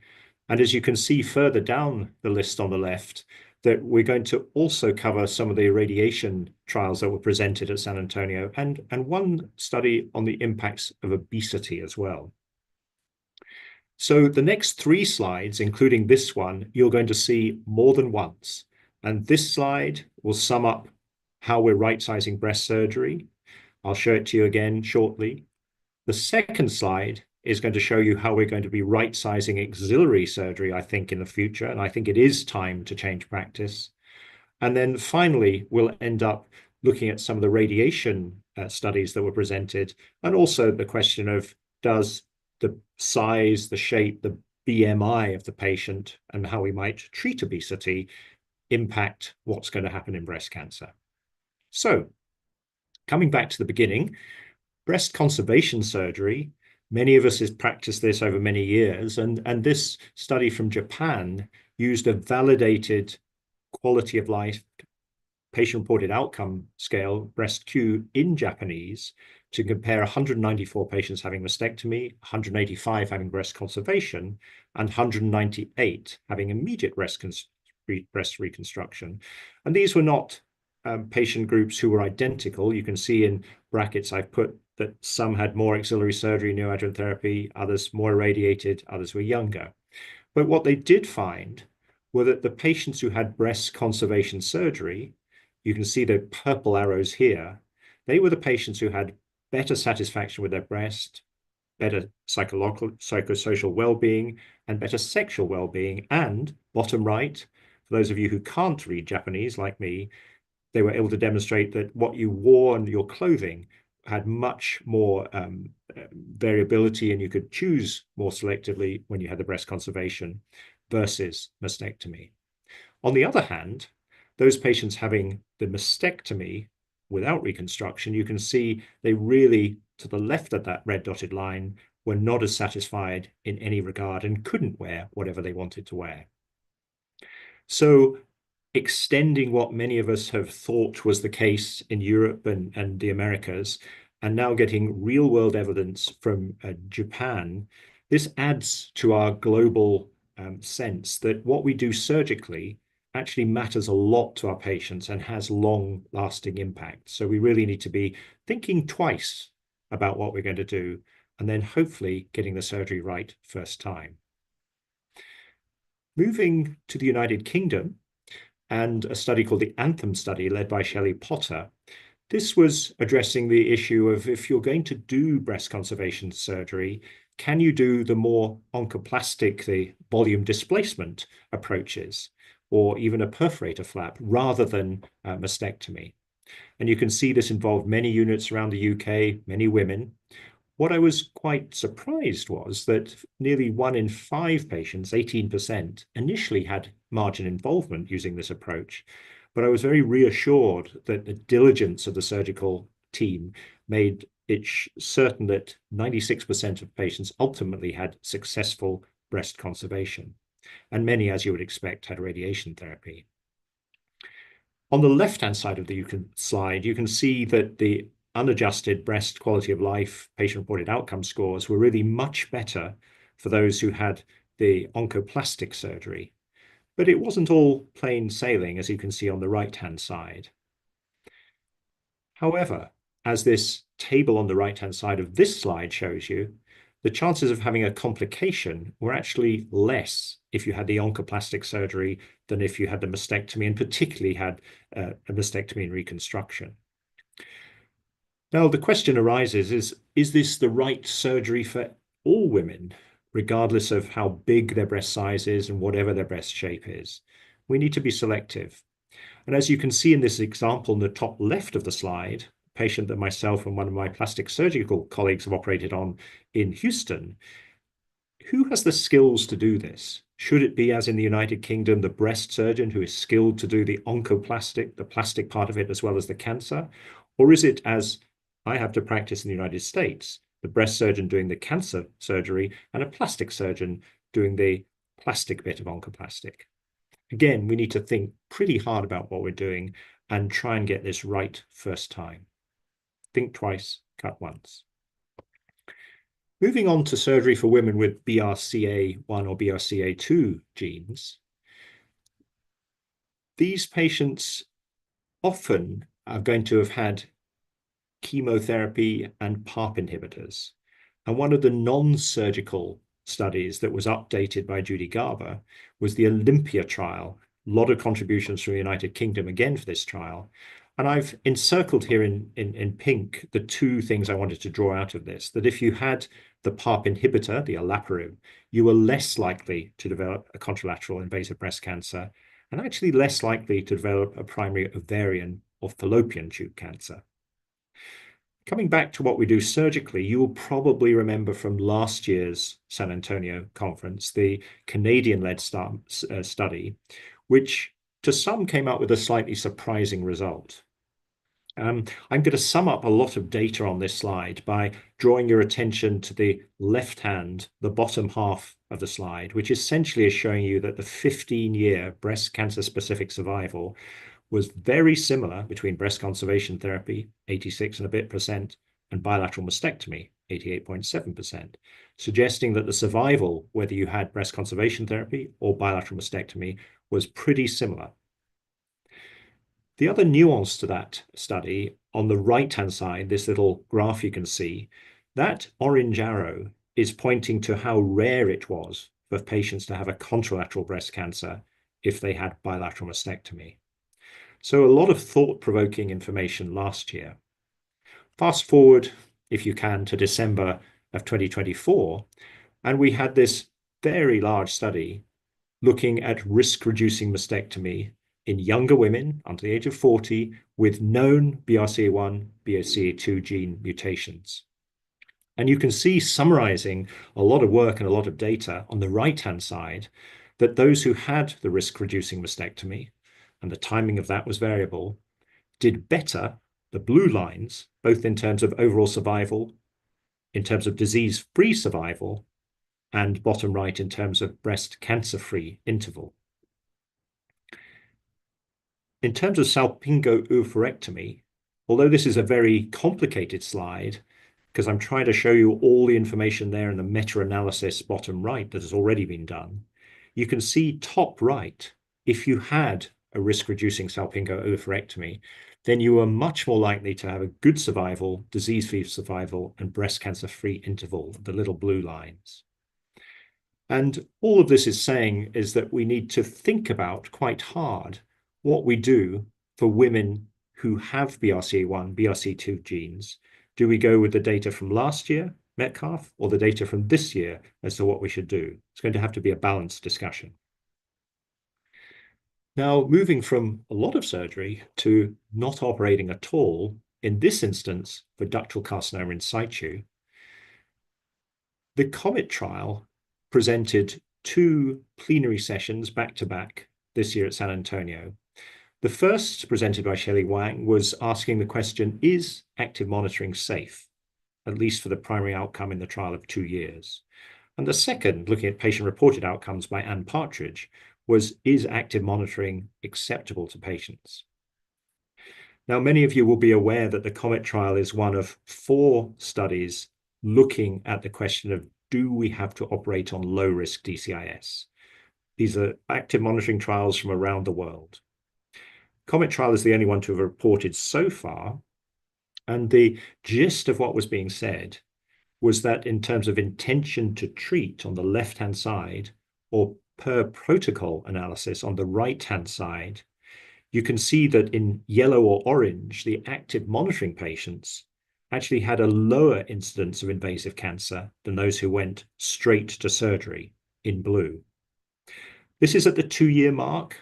And as you can see further down the list on the left, that we're going to also cover some of the irradiation trials that were presented at San Antonio and one study on the impacts of obesity as well. So the next 3 slides, including this one, you're going to see more than once. And this slide will sum up how we're right-sizing breast surgery. I'll show it to you again shortly. The second slide is going to show you how we're going to be right-sizing axillary surgery, I think, in the future. And I think it is time to change practice. And then finally, we'll end up looking at some of the radiation studies that were presented, and also the question of, does the size, the shape, the BMI of the patient and how we might treat obesity impact what's going to happen in breast cancer. So coming back to the beginning, breast conservation surgery, many of us have practiced this over many years, and this study from Japan used a validated quality of life patient-reported outcome scale, BREST-Q, in Japanese to compare 194 patients having mastectomy, 185 having breast conservation, and 198 having immediate breast reconstruction. And these were not patient groups who were identical. You can see in brackets I've put that some had more axillary surgery, neoadjuvant therapy, others more irradiated, others were younger. But what they did find were that the patients who had breast conservation surgery, you can see the purple arrows here, they were the patients who had better satisfaction with their breast, better psychosocial well-being, and better sexual well-being. And bottom right, for those of you who can't read Japanese like me, they were able to demonstrate that what you wore and your clothing had much more variability, and you could choose more selectively when you had the breast conservation versus mastectomy. On the other hand, those patients having the mastectomy without reconstruction, you can see they really, to the left of that red dotted line, were not as satisfied in any regard and couldn't wear whatever they wanted to wear. So extending what many of us have thought was the case in Europe and the Americas, and now getting real-world evidence from Japan, this adds to our global sense that what we do surgically actually matters a lot to our patients and has long-lasting impact. So we really need to be thinking twice about what we're going to do, and then hopefully getting the surgery right first time. Moving to the United Kingdom, and a study called the Anthem study led by Shelley Potter. This was addressing the issue of, if you're going to do breast conservation surgery, can you do the more oncoplastic, the volume displacement approaches, or even a perforator flap rather than mastectomy? And you can see this involved many units around the UK, many women. What I was quite surprised was that nearly 1 in 5 patients, 18%, initially had margin involvement using this approach. But I was very reassured that the diligence of the surgical team made it certain that 96% of patients ultimately had successful breast conservation. And many, as you would expect, had radiation therapy. On the left-hand side of the slide, you can see that the unadjusted breast quality of life patient-reported outcome scores were really much better for those who had the oncoplastic surgery. But it wasn't all plain sailing, as you can see on the right-hand side. However, as this table on the right-hand side of this slide shows you, the chances of having a complication were actually less if you had the oncoplastic surgery than if you had the mastectomy, and particularly had a mastectomy and reconstruction. Now, the question arises, is this the right surgery for all women, regardless of how big their breast size is and whatever their breast shape is? We need to be selective. And as you can see in this example in the top left of the slide, a patient that myself and one of my plastic surgical colleagues have operated on in Houston, who has the skills to do this? Should it be, as in the United Kingdom, the breast surgeon who is skilled to do the oncoplastic, the plastic part of it, as well as the cancer? Or is it, as I have to practice in the United States, the breast surgeon doing the cancer surgery and a plastic surgeon doing the plastic bit of oncoplastic? Again, we need to think pretty hard about what we're doing and try and get this right first time. Think twice, cut once. Moving on to surgery for women with BRCA1 or BRCA2 genes. These patients often are going to have had chemotherapy and PARP inhibitors. And one of the non-surgical studies that was updated by Judy Garber was the Olympia trial. A lot of contributions from the United Kingdom again for this trial. And I've encircled here in pink the two things I wanted to draw out of this, that if you had the PARP inhibitor, the olaparib, you were less likely to develop a contralateral invasive breast cancer and actually less likely to develop a primary ovarian or fallopian tube cancer. Coming back to what we do surgically, you will probably remember from last year's San Antonio conference, the Canadian-led study, which to some came out with a slightly surprising result. I'm going to sum up a lot of data on this slide by drawing your attention to the left hand, the bottom half of the slide, which essentially is showing you that the 15-year breast cancer-specific survival was very similar between breast conservation therapy, 86 and a bit percent, and bilateral mastectomy, 88.7%, suggesting that the survival, whether you had breast conservation therapy or bilateral mastectomy, was pretty similar. The other nuance to that study, on the right-hand side, this little graph you can see, that orange arrow is pointing to how rare it was for patients to have a contralateral breast cancer if they had bilateral mastectomy. So a lot of thought-provoking information last year. Fast forward, if you can, to December of 2024, and we had this very large study looking at risk-reducing mastectomy in younger women under the age of 40 with known BRCA1, BRCA2 gene mutations. And you can see, summarizing a lot of work and a lot of data on the right-hand side, that those who had the risk-reducing mastectomy, and the timing of that was variable, did better, the blue lines, both in terms of overall survival, in terms of disease-free survival, and bottom right in terms of breast cancer-free interval. In terms of salpingo-oophorectomy, although this is a very complicated slide, because I'm trying to show you all the information there in the meta-analysis bottom right that has already been done, you can see top right, if you had a risk-reducing salpingo-oophorectomy, then you are much more likely to have a good survival, disease-free survival, and breast cancer-free interval, the little blue lines. And all of this is saying is that we need to think about quite hard what we do for women who have BRCA1, BRCA2 genes. Do we go with the data from last year, Metcalfe, or the data from this year as to what we should do? It's going to have to be a balanced discussion. Now, moving from a lot of surgery to not operating at all, in this instance for ductal carcinoma in situ, the COMET trial presented 2 plenary sessions back-to-back this year at San Antonio. The first, presented by Shelley Wang, was asking the question, is active monitoring safe, at least for the primary outcome in the trial of 2 years? And the second, looking at patient-reported outcomes by Anne Partridge, was, is active monitoring acceptable to patients? Now, many of you will be aware that the COMET trial is one of 4 studies looking at the question of, do we have to operate on low-risk DCIS? These are active monitoring trials from around the world. COMET trial is the only one to have reported so far, and the gist of what was being said was that in terms of intention to treat on the left-hand side, or per protocol analysis on the right-hand side, you can see that in yellow or orange, the active monitoring patients actually had a lower incidence of invasive cancer than those who went straight to surgery in blue. This is at the 2-year mark,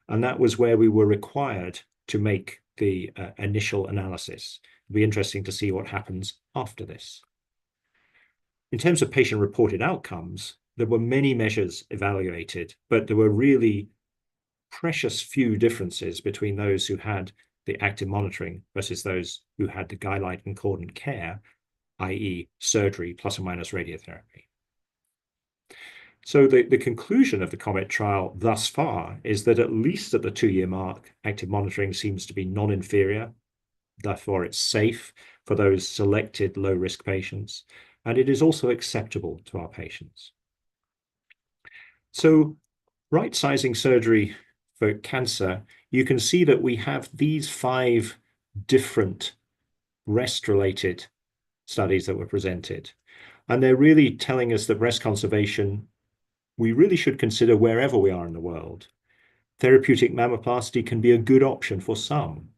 and that was where we were required to make the initial analysis. It'll be interesting to see what happens after this. In terms of patient-reported outcomes, there were many measures evaluated, but there were really precious few differences between those who had the active monitoring versus those who had the guideline concordant care, i.e. surgery plus or minus radiotherapy. So the conclusion of the COMET trial thus far is that at least at the 2-year mark, active monitoring seems to be non-inferior. Therefore, it's safe for those selected low-risk patients, and it is also acceptable to our patients. So right-sizing surgery for cancer, you can see that we have these 5 different breast-related studies that were presented. And they're really telling us that breast conservation, we really should consider wherever we are in the world. Therapeutic mammoplasty can be a good option for some.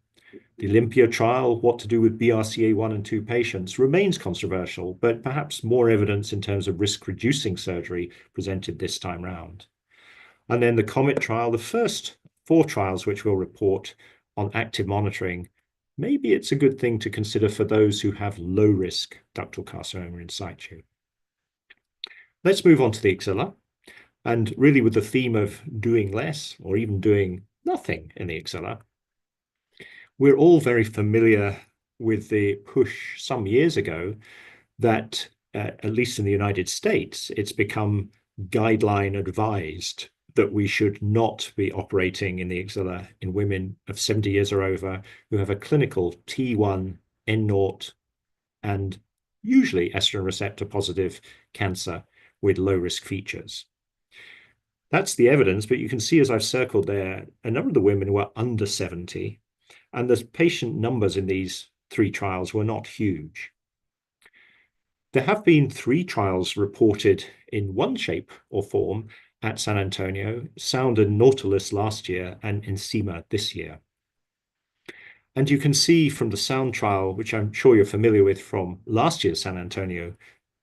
The Olympia trial, what to do with BRCA 1 and 2 patients, remains controversial, but perhaps more evidence in terms of risk-reducing surgery presented this time round. And then the COMET trial, the first 4 trials which we'll report on active monitoring, maybe it's a good thing to consider for those who have low-risk ductal carcinoma in situ. Let's move on to the axilla, and really with the theme of doing less or even doing nothing in the axilla. We're all very familiar with the push some years ago that, at least in the United States, it's become guideline advised that we should not be operating in the axilla in women of 70 years or over who have a clinical T1, N0, and usually estrogen receptor positive cancer with low-risk features. That's the evidence, but you can see as I've circled there, a number of the women were under 70, and the patient numbers in these 3 trials were not huge. There have been 3 trials reported in one shape or form at San Antonio, Sound and Nautilus last year, and Ensema this year. And you can see from the Sound trial, which I'm sure you're familiar with from last year's San Antonio,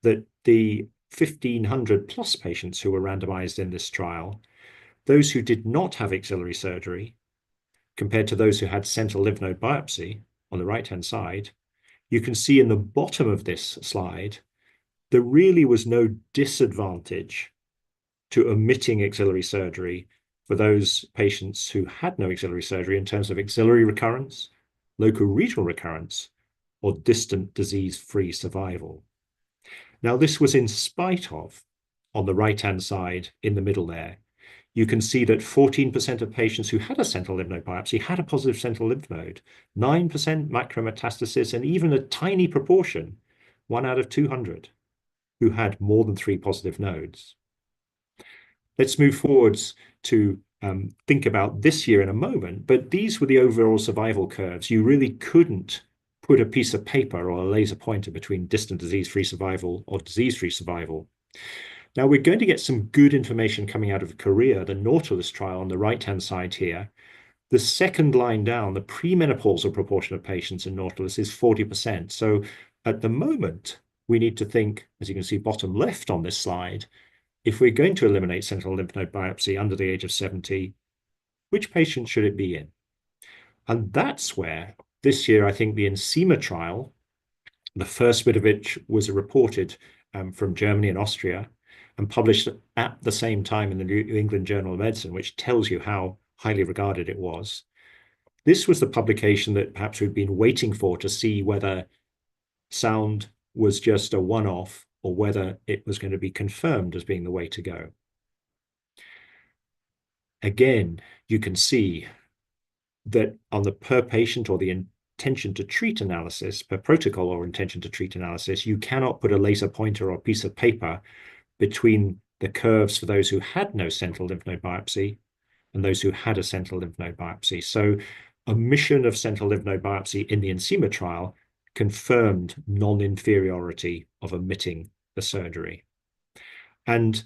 that the 1,500 plus patients who were randomized in this trial, those who did not have axillary surgery, compared to those who had sentinel lymph node biopsy on the right-hand side, you can see in the bottom of this slide, there really was no disadvantage to omitting axillary surgery for those patients who had no axillary surgery in terms of axillary recurrence, local regional recurrence, or distant disease-free survival. Now, this was in spite of, on the right-hand side in the middle there, you can see that 14% of patients who had a sentinel lymph node biopsy had a positive sentinel lymph node, 9% macrometastasis, and even a tiny proportion, 1 out of 200, who had more than 3 positive nodes. Let's move forwards to think about this year in a moment, but these were the overall survival curves. You really couldn't put a piece of paper or a laser pointer between distant disease-free survival or disease-free survival. Now, we're going to get some good information coming out of Korea, the Nautilus trial on the right-hand side here. The second line down, the premenopausal proportion of patients in Nautilus is 40%. So at the moment, we need to think, as you can see bottom left on this slide, if we're going to eliminate sentinel lymph node biopsy under the age of 70, which patient should it be in? And that's where this year, I think the Ensema trial, the first bit of which was reported from Germany and Austria and published at the same time in the New England Journal of Medicine, which tells you how highly regarded it was. This was the publication that perhaps we'd been waiting for to see whether Sound was just a one-off or whether it was going to be confirmed as being the way to go. Again, you can see that on the per patient or the intention to treat analysis, per protocol or intention to treat analysis, you cannot put a laser pointer or a piece of paper between the curves for those who had no sentinel lymph node biopsy and those who had a sentinel lymph node biopsy. So omission of sentinel lymph node biopsy in the Ensema trial confirmed non-inferiority of omitting the surgery. And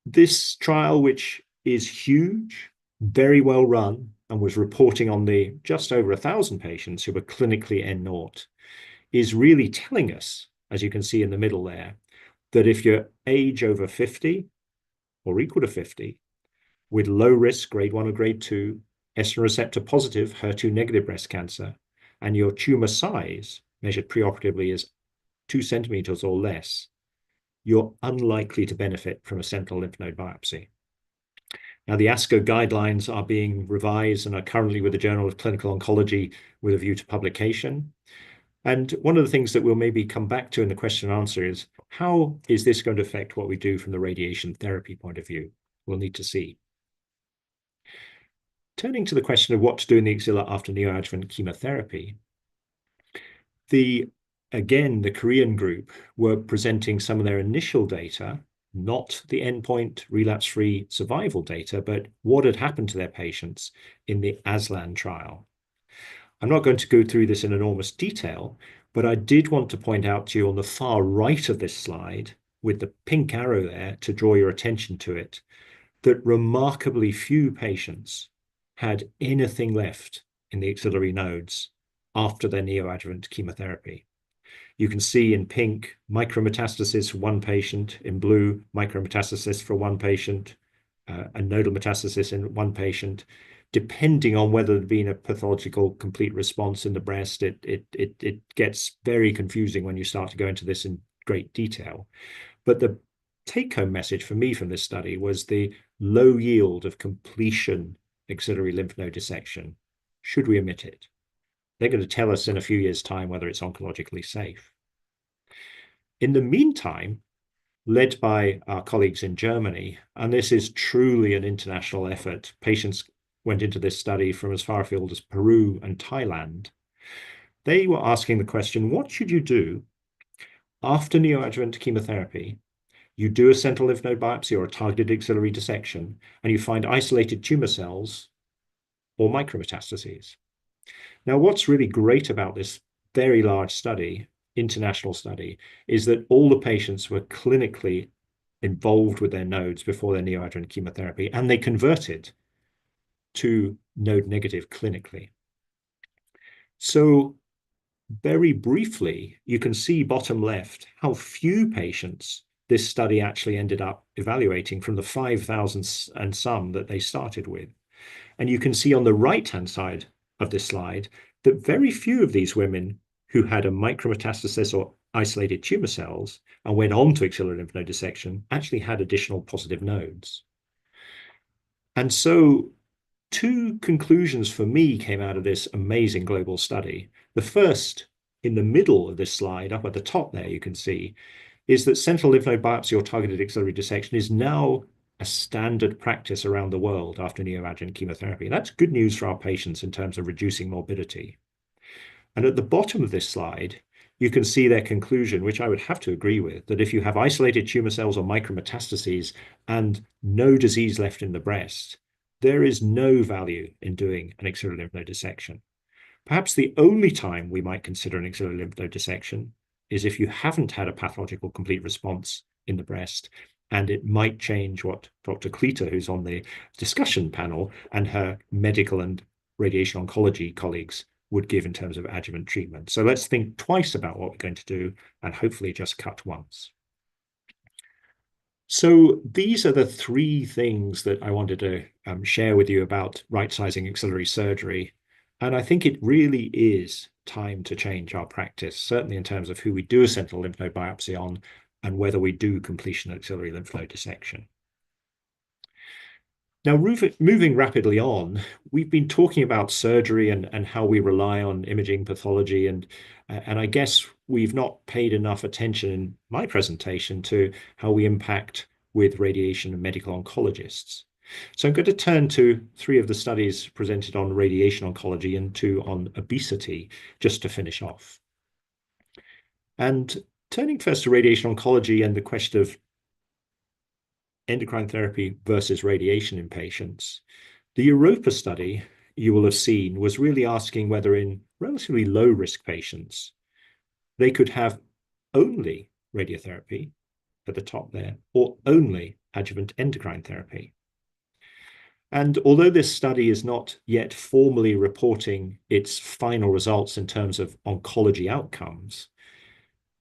this trial, which is huge, very well run, and was reporting on the just over 1,000 patients who were clinically N0, is really telling us, as you can see in the middle there, that if you're age over 50 or equal to 50, with low risk grade 1 or grade 2, estrogen receptor positive, HER2 negative breast cancer, and your tumor size measured preoperatively is 2 centimeters or less, you're unlikely to benefit from a sentinel lymph node biopsy. Now, the ASCO guidelines are being revised and are currently with the Journal of Clinical Oncology with a view to publication. And one of the things that we'll maybe come back to in the question and answer is, how is this going to affect what we do from the radiation therapy point of view? We'll need to see. Turning to the question of what to do in the axilla after neoadjuvant chemotherapy, again, the Korean group were presenting some of their initial data, not the endpoint relapse-free survival data, but what had happened to their patients in the ASLAN trial. I'm not going to go through this in enormous detail, but I did want to point out to you on the far right of this slide, with the pink arrow there to draw your attention to it, that remarkably few patients had anything left in the axillary nodes after their neoadjuvant chemotherapy. You can see in pink, micrometastasis for one patient, in blue, micrometastasis for one patient, a nodal metastasis in one patient. Depending on whether there'd been a pathological complete response in the breast, it gets very confusing when you start to go into this in great detail. But the take-home message for me from this study was the low yield of completion axillary lymph node dissection. Should we omit it? They're going to tell us in a few years' time whether it's oncologically safe. In the meantime, led by our colleagues in Germany, and this is truly an international effort, patients went into this study from as far afield as Peru and Thailand. They were asking the question, what should you do after neoadjuvant chemotherapy? You do a sentinel lymph node biopsy or a targeted axillary dissection, and you find isolated tumor cells or micrometastases. Now, what's really great about this very large study, international study, is that all the patients were clinically involved with their nodes before their neoadjuvant chemotherapy, and they converted to node negative clinically. So very briefly, you can see bottom left how few patients this study actually ended up evaluating from the 5,000 and some that they started with. And you can see on the right-hand side of this slide that very few of these women who had a micrometastasis or isolated tumor cells and went on to axillary lymph node dissection actually had additional positive nodes. And so two conclusions for me came out of this amazing global study. The first, in the middle of this slide, up at the top there, you can see, is that sentinel lymph node biopsy or targeted axillary dissection is now a standard practice around the world after neoadjuvant chemotherapy. That's good news for our patients in terms of reducing morbidity. And at the bottom of this slide, you can see their conclusion, which I would have to agree with, that if you have isolated tumor cells or micrometastases and no disease left in the breast, there is no value in doing an axillary lymph node dissection. Perhaps the only time we might consider an axillary lymph node dissection is if you haven't had a pathological complete response in the breast, and it might change what Dr. Kleta, who's on the discussion panel, and her medical and radiation oncology colleagues would give in terms of adjuvant treatment. So let's think twice about what we're going to do and hopefully just cut once. So these are the three things that I wanted to share with you about right-sizing axillary surgery. And I think it really is time to change our practice, certainly in terms of who we do a sentinel lymph node biopsy on and whether we do completion axillary lymph node dissection. Now, moving rapidly on, we've been talking about surgery and how we rely on imaging pathology, and I guess we've not paid enough attention in my presentation to how we impact with radiation and medical oncologists. So I'm going to turn to three of the studies presented on radiation oncology and two on obesity, just to finish off. And turning first to radiation oncology and the question of endocrine therapy versus radiation in patients, the Europa study you will have seen was really asking whether in relatively low-risk patients, they could have only radiotherapy at the top there, or only adjuvant endocrine therapy. And although this study is not yet formally reporting its final results in terms of oncology outcomes,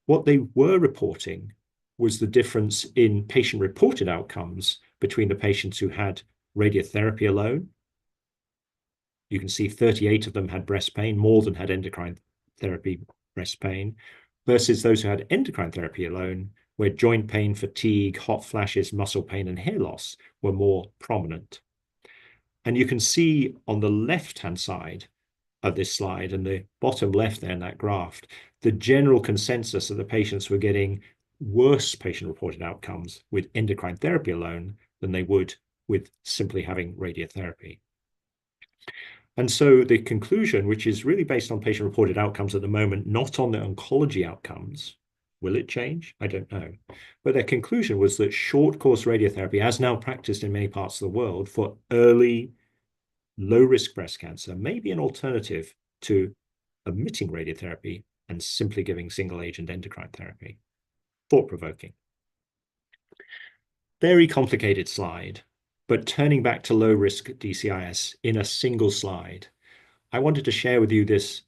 what they were reporting was the difference in patient-reported outcomes between the patients who had radiotherapy alone. You can see 38 of them had breast pain, more than had endocrine therapy breast pain, versus those who had endocrine therapy alone, where joint pain, fatigue, hot flashes, muscle pain, and hair loss were more prominent. And you can see on the left-hand side of this slide and the bottom left there in that graph the general consensus that the patients were getting worse patient-reported outcomes with endocrine therapy alone than they would with simply having radiotherapy. And so the conclusion, which is really based on patient-reported outcomes at the moment, not on the oncology outcomes, will it change? I don't know. But their conclusion was that short-course radiotherapy, as now practiced in many parts of the world for early, low-risk breast cancer, may be an alternative to omitting radiotherapy and simply giving single-agent endocrine therapy. Thought-provoking. Very complicated slide, but turning back to low-risk DCIS in a single slide, I wanted to share with you this,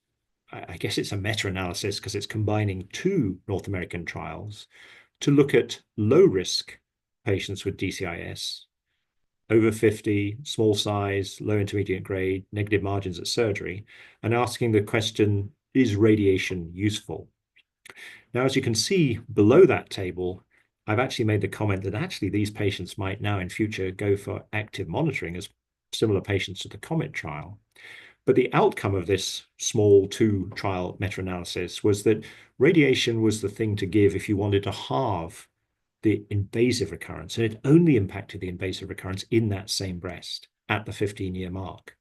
I guess it's a meta-analysis because it's combining 2 North American trials to look at low-risk patients with DCIS, over 50, small size, low intermediate grade, negative margins at surgery, and asking the question, is radiation useful? Now, as you can see below that table, I've actually made the comment that actually these patients might now in future go for active monitoring as similar patients to the COMET trial. But the outcome of this small 2-trial meta-analysis was that radiation was the thing to give if you wanted to halve the invasive recurrence, and it only impacted the invasive recurrence in that same breast at the 15-year mark.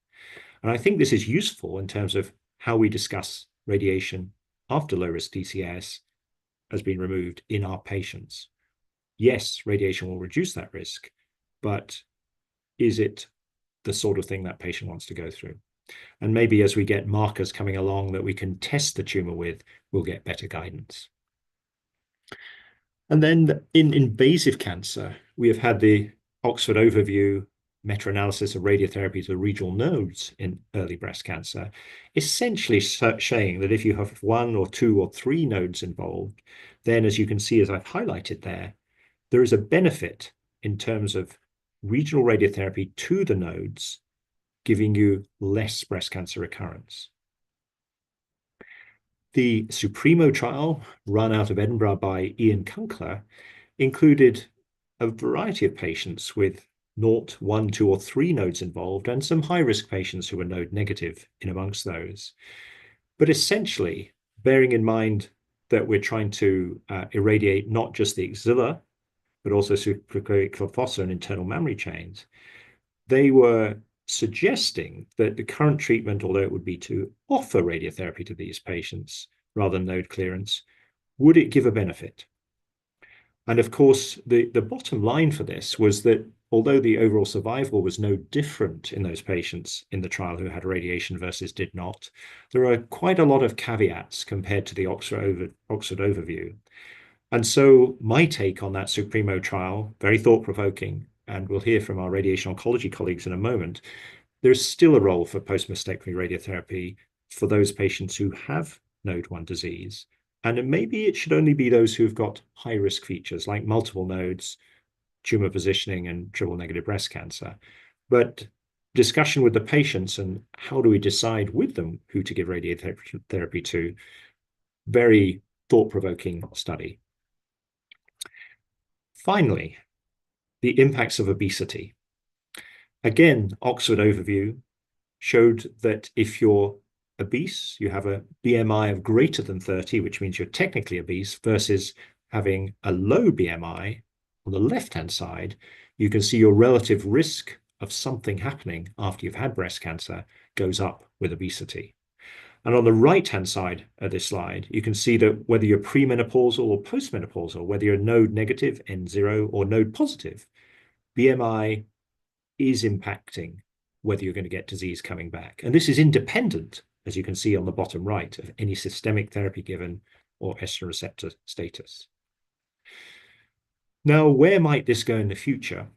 And I think this is useful in terms of how we discuss radiation after low-risk DCIS has been removed in our patients. Yes, radiation will reduce that risk, but is it the sort of thing that patient wants to go through? And maybe as we get markers coming along that we can test the tumor with, we'll get better guidance. And then in invasive cancer, we have had the Oxford overview meta-analysis of radiotherapy to the regional nodes in early breast cancer, essentially saying that if you have 1 or 2 or 3 nodes involved, then as you can see, as I've highlighted there, there is a benefit in terms of regional radiotherapy to the nodes, giving you less breast cancer recurrence. The Supremo trial, run out of Edinburgh by Ian Kunkler, included a variety of patients with 0, 1, 2, or 3 nodes involved, and some high-risk patients who were node negative in amongst those. But essentially, bearing in mind that we're trying to irradiate not just the axilla, but also supraclavicular fossa and internal mammary chains, they were suggesting that the current treatment, although it would be to offer radiotherapy to these patients rather than node clearance, would it give a benefit? And of course, the bottom line for this was that although the overall survival was no different in those patients in the trial who had radiation versus did not, there are quite a lot of caveats compared to the Oxford overview. And so my take on that Supremo trial, very thought-provoking, and we'll hear from our radiation oncology colleagues in a moment, there's still a role for post-mastectomy radiotherapy for those patients who have node 1 disease. And maybe it should only be those who've got high-risk features like multiple nodes, tumor positioning, and triple-negative breast cancer. But discussion with the patients and how do we decide with them who to give radiotherapy to, very thought-provoking study. Finally, the impacts of obesity. Again, Oxford overview showed that if you're obese, you have a BMI of greater than 30, which means you're technically obese, versus having a low BMI, on the left-hand side, you can see your relative risk of something happening after you've had breast cancer goes up with obesity. And on the right-hand side of this slide, you can see that whether you're premenopausal or postmenopausal, whether you're node negative, N0, or node positive, BMI is impacting whether you're going to get disease coming back. And this is independent, as you can see on the bottom right, of any systemic therapy given or estrogen receptor status. Now, where might this go in the future?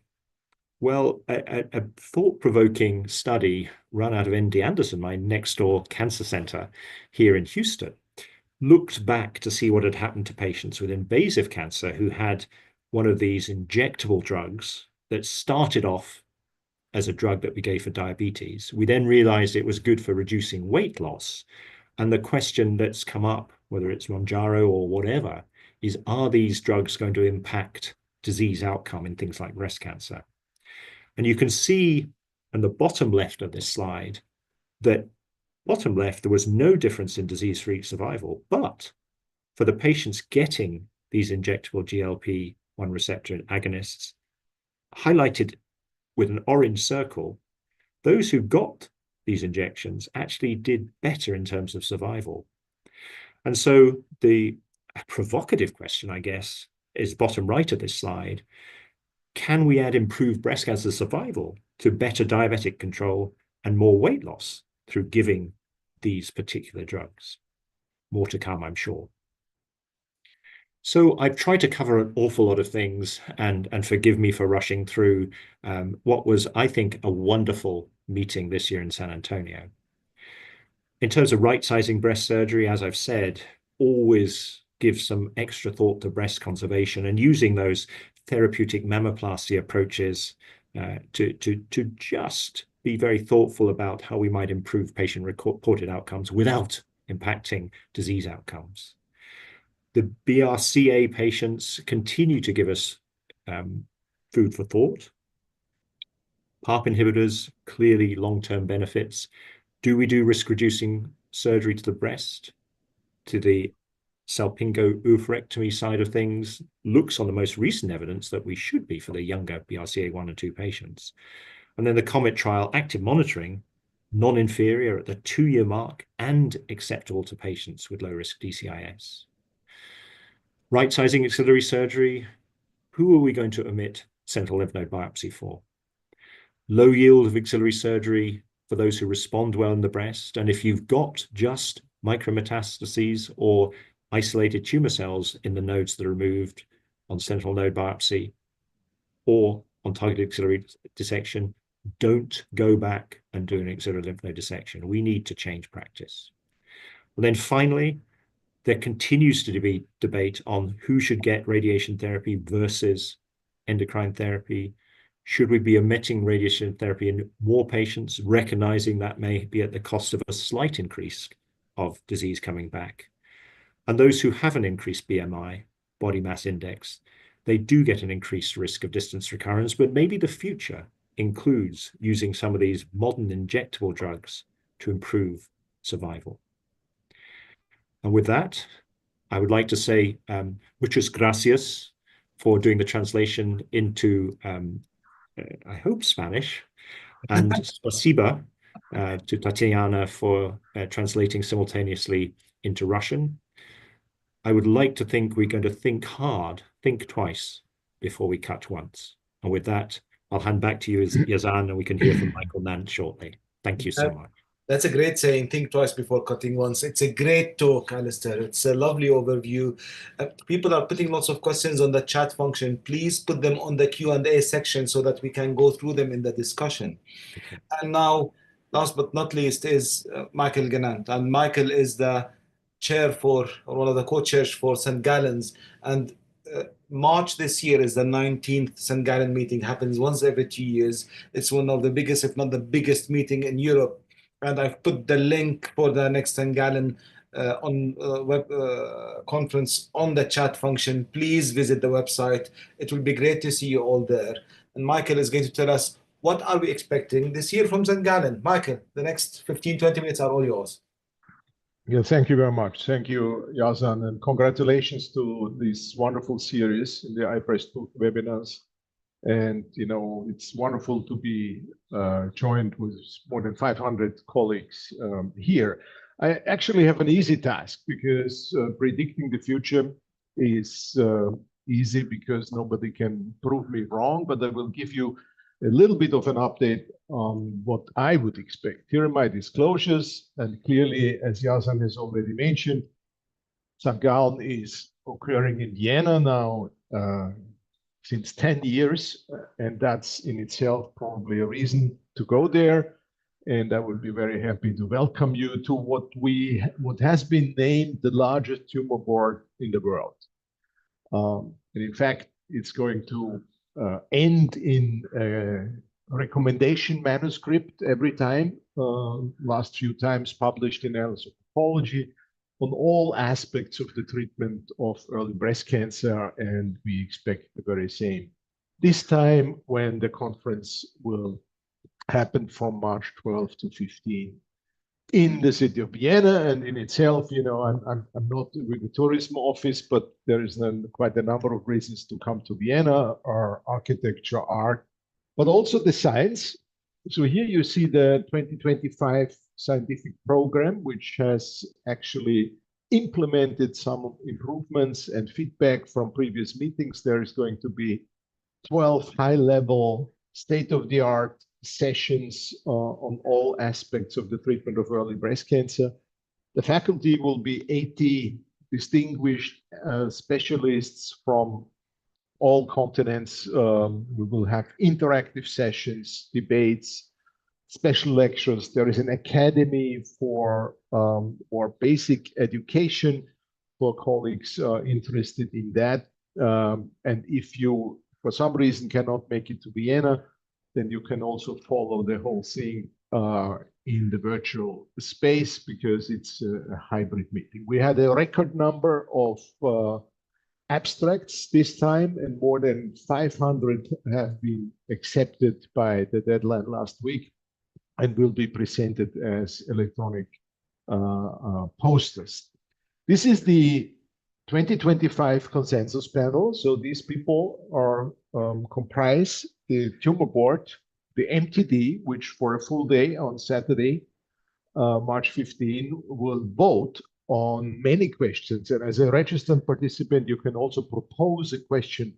Well, a thought-provoking study run out of MD Anderson, my next door cancer center here in Houston, looked back to see what had happened to patients with invasive cancer who had one of these injectable drugs that started off as a drug that we gave for diabetes. We then realized it was good for reducing weight loss. And the question that's come up, whether it's Mounjaro or whatever, is are these drugs going to impact disease outcome in things like breast cancer? And you can see on the bottom left of this slide that bottom left, there was no difference in disease-free survival, but for the patients getting these injectable GLP-1 receptor agonists, highlighted with an orange circle, those who got these injections actually did better in terms of survival. And so the provocative question, I guess, is bottom right of this slide. Can we add improved breast cancer survival to better diabetic control and more weight loss through giving these particular drugs? More to come, I'm sure. So I've tried to cover an awful lot of things, and forgive me for rushing through what was, I think, a wonderful meeting this year in San Antonio. In terms of right-sizing breast surgery, as I've said, always give some extra thought to breast conservation and using those therapeutic mammoplasty approaches to just be very thoughtful about how we might improve patient-reported outcomes without impacting disease outcomes. The BRCA patients continue to give us food for thought. PARP inhibitors, clearly long-term benefits. Do we do risk-reducing surgery to the breast? To the salpingo oophorectomy side of things, looks on the most recent evidence that we should be for the younger BRCA 1 and 2 patients. And then the COMET trial, active monitoring, non-inferior at the 2-year mark and acceptable to patients with low-risk DCIS. Right-sizing axillary surgery, who are we going to omit sentinel lymph node biopsy for? Low yield of axillary surgery for those who respond well in the breast. And if you've got just micrometastases or isolated tumor cells in the nodes that are removed on sentinel node biopsy or on targeted axillary dissection, don't go back and do an axillary lymph node dissection. We need to change practice. And then finally, there continues to be debate on who should get radiation therapy versus endocrine therapy. Should we be omitting radiation therapy in more patients, recognizing that may be at the cost of a slight increase of disease coming back? And those who have an increased BMI, body mass index, they do get an increased risk of distance recurrence, but maybe the future includes using some of these modern injectable drugs to improve survival. And with that, I would like to say muchas gracias for doing the translation into, I hope, Spanish, and spasiba to Tatiana for translating simultaneously into Russian. I would like to think we're going to think hard, think twice before we cut once. And with that, I'll hand back to you, Yazan, and we can hear from Michael Nant shortly. Thank you so much. That's a great saying, think twice before cutting once. It's a great talk, Alistair. It's a lovely overview. People are putting lots of questions on the chat function. Please put them on the Q&A section so that we can go through them in the discussion. Okay. And now, last but not least, is Michael Gennant. And Michael is the chair for, or one of the co-chairs for St. Gallen's. And March this year is the 19th St. Gallen meeting. Happens once every 2 years. It's one of the biggest, if not the biggest meeting in Europe. And I've put the link for the next St. Gallen web conference on the chat function. Please visit the website. It will be great to see you all there. And Michael is going to tell us what are we expecting this year from St. Gallen. Michael, the next 15, 20 minutes are all yours. Yeah, thank you very much. Thank you, Yazan, and congratulations to this wonderful series in the I-SPY webinars. And, you know, it's wonderful to be joined with more than 500 colleagues here. I actually have an easy task because predicting the future is easy because nobody can prove me wrong, but I will give you a little bit of an update on what I would expect. Here are my disclosures, and clearly, as Yazan has already mentioned, St. Gallen is occurring in Vienna now since 10 years, and that's in itself probably a reason to go there. And I will be very happy to welcome you to what has been named the largest tumor board in the world. And in fact, it's going to end in a recommendation manuscript every time, last few times published in Annals of Pathology, on all aspects of the treatment of early breast cancer, and we expect the very same this time when the conference will happen from March 12 to 15 in the city of Vienna, and in itself, you know, I'm not with the tourism office, but there is quite a number of reasons to come to Vienna: our architecture, art, but also the science. So here you see the 2025 scientific program, which has actually implemented some improvements and feedback from previous meetings. There is going to be 12 high-level, state-of-the-art sessions on all aspects of the treatment of early breast cancer. The faculty will be 80 distinguished specialists from all continents. We will have interactive sessions, debates, special lectures. There is an academy for basic education for colleagues interested in that. And if you, for some reason, cannot make it to Vienna, then you can also follow the whole thing in the virtual space, because it's a hybrid meeting. We had a record number of abstracts this time, and more than 500 have been accepted by the deadline last week and will be presented as electronic posters. This is the 2025 consensus panel. So these people are comprise the tumor board, the MTD, which for a full day on Saturday, March 15, will vote on many questions. And as a registered participant, you can also propose a question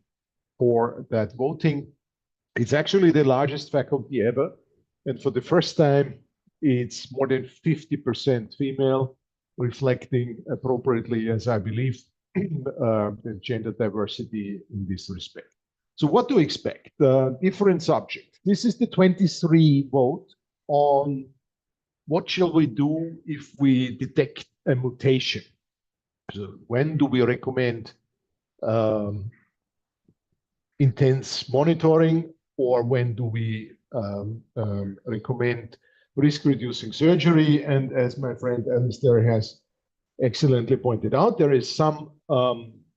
for that voting. It's actually the largest faculty ever. And for the first time, it's more than 50% female, reflecting appropriately, as I believe, the gender diversity in this respect. So what to expect? Different subjects. This is the 23 vote on what shall we do if we detect a mutation. So when do we recommend intense monitoring, or when do we recommend risk-reducing surgery? And as my friend Alistair has excellently pointed out, there is some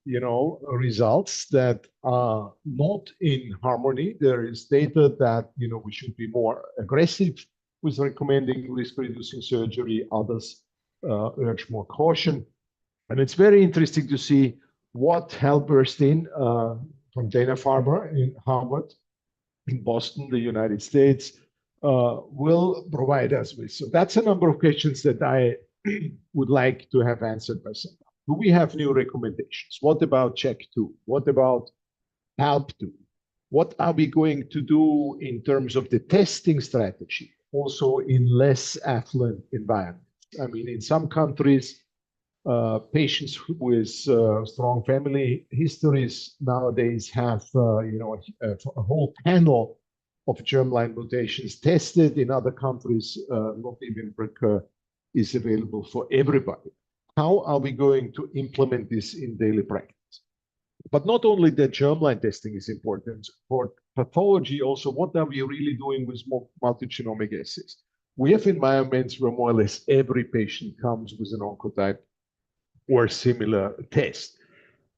results that are not in harmony. There is data that we should be more aggressive with recommending risk-reducing surgery. Others urge more caution. And it's very interesting to see what Hal Burstein from Dana-Farber in Harvard in Boston, the United States, will provide us with. So that's a number of questions that I would like to have answered by someone. Do we have new recommendations? What about CHEK2? What about HALP2? What are we going to do in terms of the testing strategy, also in less affluent environments? I mean, in some countries, patients with strong family histories nowadays have a whole panel of germline mutations tested. In other countries, not even BRCA is available for everybody. How are we going to implement this in daily practice? But not only the germline testing is important, for pathology also, what are we really doing with multi-genomic assays? We have environments where more or less every patient comes with an oncotype or similar test.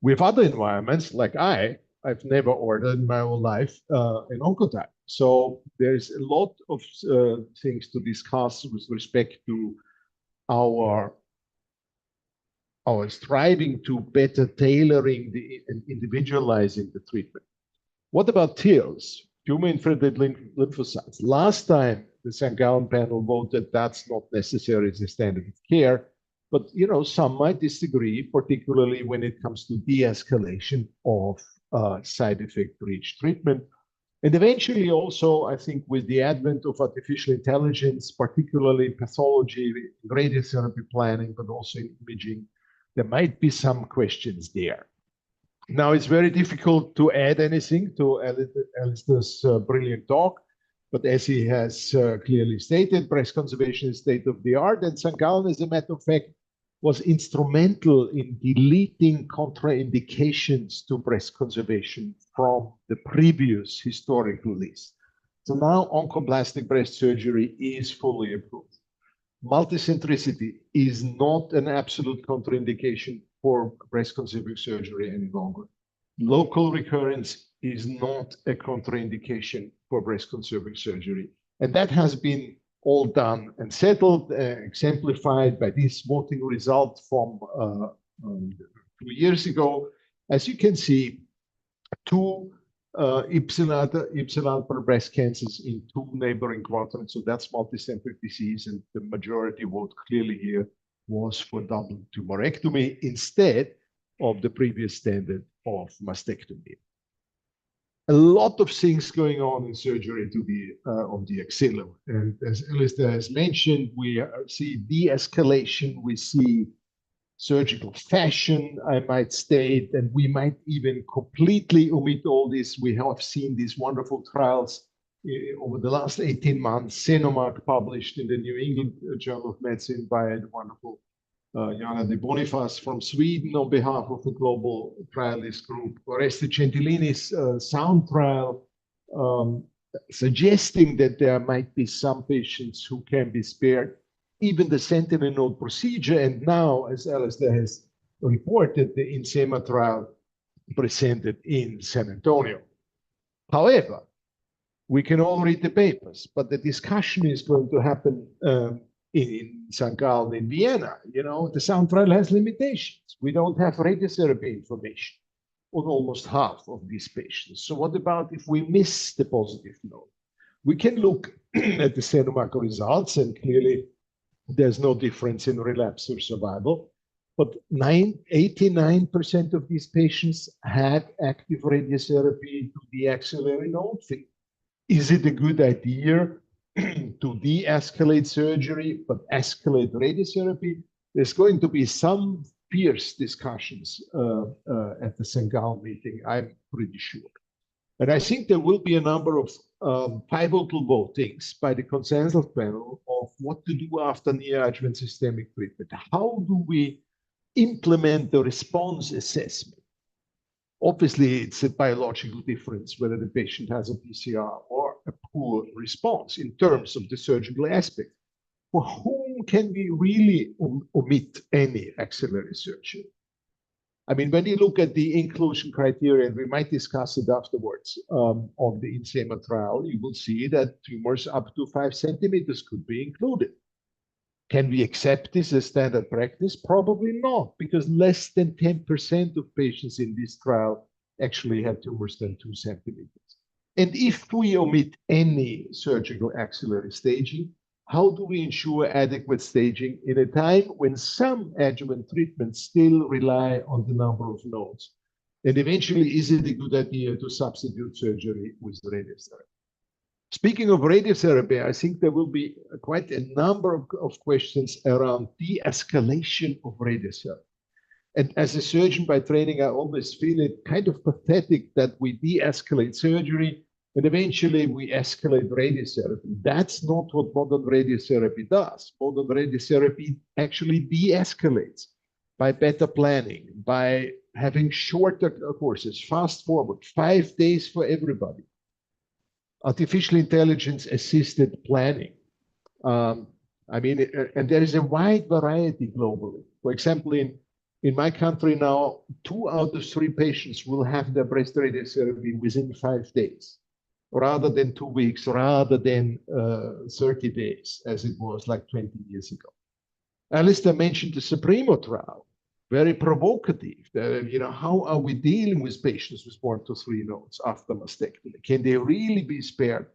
We have other environments, like I've never ordered in my whole life an oncotype. So there's a lot of things to discuss with respect to our striving to better tailoring and individualizing the treatment. What about TILs, tumor-infiltrated lymphocytes? Last time the St. Gallen panel voted that's not necessary as a standard of care, but some might disagree, particularly when it comes to de-escalation of side effect-rich treatment. And eventually also, I think with the advent of artificial intelligence, particularly in pathology, radiotherapy planning, but also in imaging, there might be some questions there. Now, it's very difficult to add anything to Alistair's brilliant talk, but as he has clearly stated, breast conservation is state-of-the-art, and St. Gallen, as a matter of fact, was instrumental in deleting contraindications to breast conservation from the previous historical list. So now oncoplastic breast surgery is fully approved. Multicentricity is not an absolute contraindication for breast conserving surgery any longer. Local recurrence is not a contraindication for breast conserving surgery. And that has been all done and settled, exemplified by this voting result from 2 years ago. As you can see, 2 ipsilateral breast cancers in 2 neighboring quadrants. So that's multicentric disease, and the majority vote clearly here was for double tumorectomy instead of the previous standard of mastectomy. A lot of things going on in surgery to the of the axilla, and as Alistair has mentioned, we see de-escalation, we see surgical fashion, I might state, and we might even completely omit all this. We have seen these wonderful trials over the last 18 months. monarchE published in the New England Journal of Medicine by the wonderful Jana de Bonifaz from Sweden on behalf of the global trialist group. Oreste Gentilini's SOUND trial suggesting that there might be some patients who can be spared even the sentinel node procedure. And now, as Alistair has reported, the INSEMA trial presented in San Antonio. However, we can all read the papers, but the discussion is going to happen in St. Gallen in Vienna. You know, the SOUND trial has limitations. We don't have radiotherapy information on almost half of these patients. So what about if we miss the positive node? We can look at the monarchE results, and clearly there's no difference in relapse or survival. But 89% of these patients had active radiotherapy to the axillary node. Is it a good idea to de-escalate surgery but escalate radiotherapy? There's going to be some fierce discussions at the St. Gallen meeting, I'm pretty sure. And I think there will be a number of pivotal votings by the consensus panel of what to do after neoadjuvant systemic treatment. How do we implement the response assessment? Obviously, it's a biological difference whether the patient has a PCR or a poor response in terms of the surgical aspect. For whom can we really omit any axillary surgery? I mean, when you look at the inclusion criteria, and we might discuss it afterwards on the INSEMA trial, you will see that tumors up to 5 centimeters could be included. Can we accept this as standard practice? Probably not, because less than 10% of patients in this trial actually have tumors than 2 centimeters. And if we omit any surgical axillary staging, how do we ensure adequate staging in a time when some adjuvant treatments still rely on the number of nodes? And eventually, is it a good idea to substitute surgery with radiotherapy? Speaking of radiotherapy, I think there will be quite a number of questions around de-escalation of radiotherapy. And as a surgeon by training, I always feel it kind of pathetic that we de-escalate surgery and eventually we escalate radiotherapy. That's not what modern radiotherapy does. Modern radiotherapy actually de-escalates by better planning, by having shorter courses, fast forward, 5 days for everybody. Artificial intelligence assisted planning. I mean, and there is a wide variety globally. For example, in my country now, 2 out of 3 patients will have their breast radiotherapy within 5 days, rather than 2 weeks, rather than 30 days, as it was like 20 years ago. Alistair mentioned the Supremo trial, very provocative. You know, how are we dealing with patients with 1 to 3 nodes after mastectomy? Can they really be spared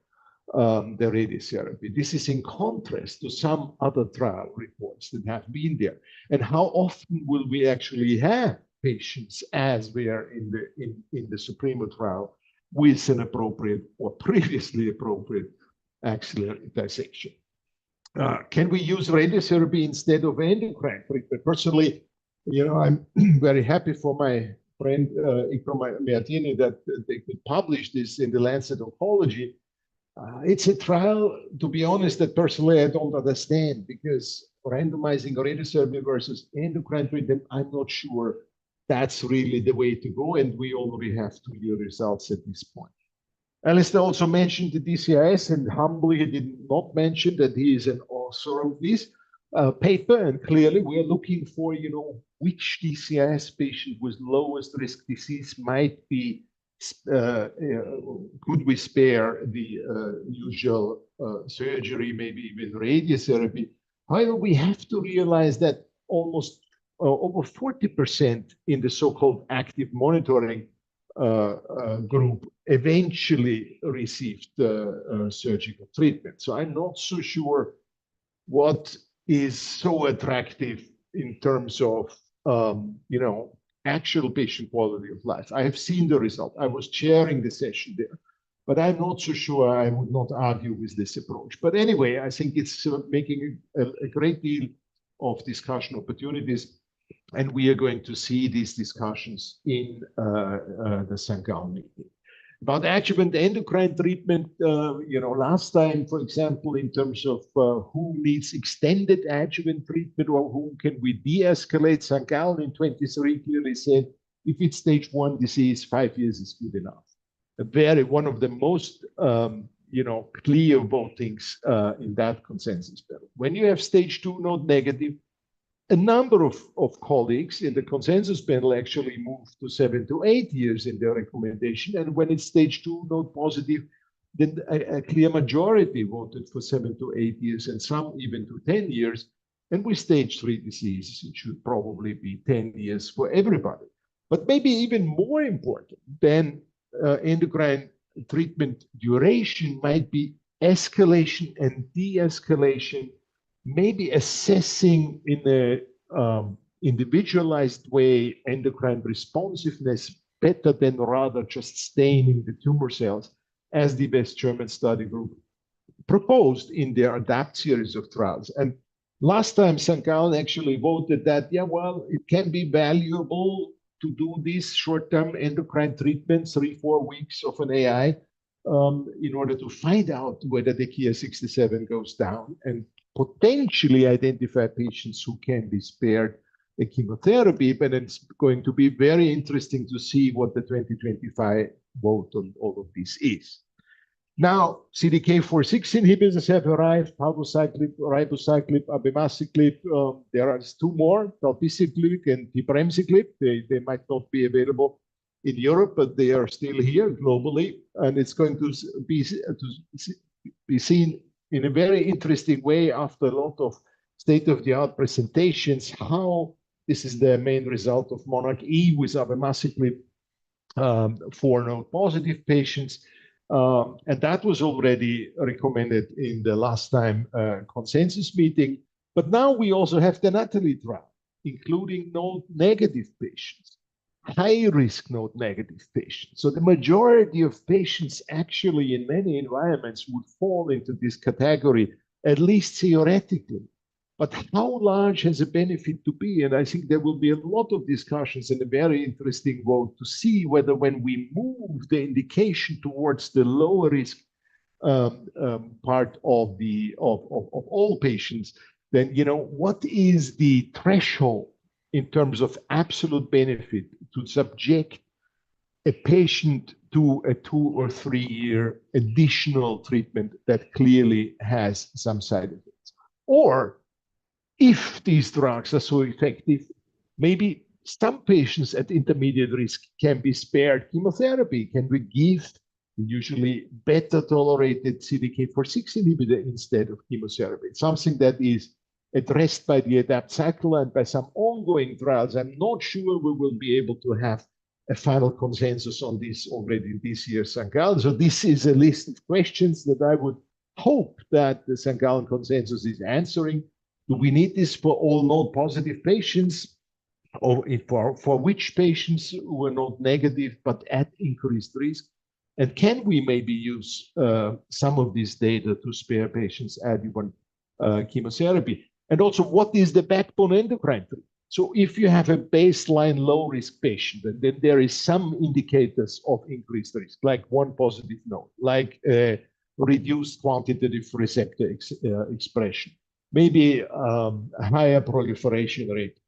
the radiotherapy? This is in contrast to some other trial reports that have been there. And how often will we actually have patients, as we are in the Supremo trial, with an appropriate or previously appropriate axillary dissection? Can we use radiotherapy instead of endocrine treatment? Personally, you know, I'm very happy for my friend Ikram Meatini that they could publish this in the Lancet Oncology. It's a trial, to be honest, that personally I don't understand, because randomizing radiotherapy versus endocrine treatment, I'm not sure that's really the way to go, and we already have 2-year results at this point. Alistair also mentioned the DCIS, and humbly he did not mention that he is an author of this paper, and clearly we are looking for, you know, which DCIS patient with lowest risk disease might be could we spare the usual surgery, maybe even radiotherapy? However, we have to realize that almost over 40% in the so-called active monitoring group eventually received surgical treatment. So I'm not so sure what is so attractive in terms of, actual patient quality of life. I have seen the result. I was chairing the session there, but I'm not so sure I would not argue with this approach. But anyway, I think it's making a great deal of discussion opportunities, and we are going to see these discussions in the St. Gallen meeting. About adjuvant endocrine treatment, last time, for example, in terms of who needs extended adjuvant treatment or whom can we de-escalate, St. Gallen in 23 clearly said, if it's stage 1 disease, 5 years is good enough. One of the most, clear votings in that consensus panel. When you have stage 2 node negative, a number of colleagues in the consensus panel actually moved to 7 to 8 years in their recommendation. And when it's stage 2 node positive, then a clear majority voted for 7 to 8 years and some even to 10 years. And with stage 3 diseases, it should probably be 10 years for everybody. But maybe even more important than endocrine treatment duration might be escalation and de-escalation, maybe assessing in a individualized way endocrine responsiveness better than rather just staining the tumor cells, as the West German study group proposed in their ADAPT series of trials. And last time, St. Gallen actually voted that, it can be valuable to do these short-term endocrine treatments, 3-4 weeks of an AI, in order to find out whether the Ki-67 goes down and potentially identify patients who can be spared the chemotherapy. But it's going to be very interesting to see what the 2025 vote on all of this is. Now, CDK4/6 inhibitors have arrived, palbociclib, ribociclib, abemaciclib. There are 2 more, palbociclib and tibremiclib. They might not be available in Europe, but they are still here globally. And it's going to be seen in a very interesting way after a lot of state-of-the-art presentations, how this is the main result of monarchE with abemaciclib for node-positive patients. And that was already recommended in the last time consensus meeting. But now we also have the NATALEE trial, including node-negative patients, high-risk node-negative patients. So the majority of patients actually in many environments would fall into this category, at least theoretically. But how large has a benefit to be? And I think there will be a lot of discussions and a very interesting vote to see whether when we move the indication towards the lower risk part of all patients, then what is the threshold in terms of absolute benefit to subject a patient to a 2 or 3 year additional treatment that clearly has some side effects? Or if these drugs are so effective, maybe some patients at intermediate risk can be spared chemotherapy. Can we give usually better tolerated CDK4/6 inhibitor instead of chemotherapy? Something that is addressed by the ADAPT cycle and by some ongoing trials. I'm not sure we will be able to have a final consensus on this already in this year's St. Gallen. So this is a list of questions that I would hope that the St. Gallen consensus is answering. Do we need this for all node-positive patients, or for which patients who are node-negative but at increased risk? And can we maybe use some of this data to spare patients adjuvant chemotherapy? And also, what is the backbone endocrine treatment? So if you have a baseline low-risk patient, and then there is some indicators of increased risk, like 1 positive node, like reduced quantitative receptor expression, maybe a higher proliferation rate.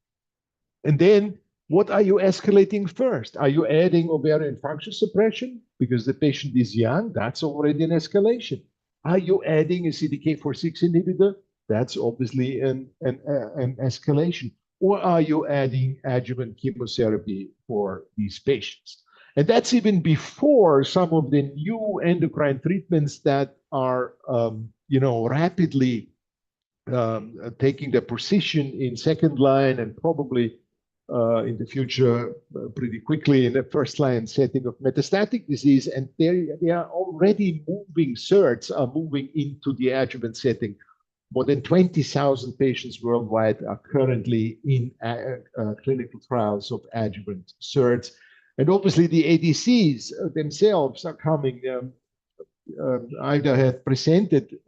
And then what are you escalating first? Are you adding ovarian function suppression because the patient is young? That's already an escalation. Are you adding a CDK4/6 inhibitor? That's obviously an escalation. Or are you adding adjuvant chemotherapy for these patients? And that's even before some of the new endocrine treatments that are, rapidly taking their position in second line and probably in the future pretty quickly in the first line setting of metastatic disease. And they are already moving, SERDs are moving into the adjuvant setting. More than 20,000 patients worldwide are currently in clinical trials of adjuvant SERDs. And obviously the ADCs themselves are coming. Ida had presented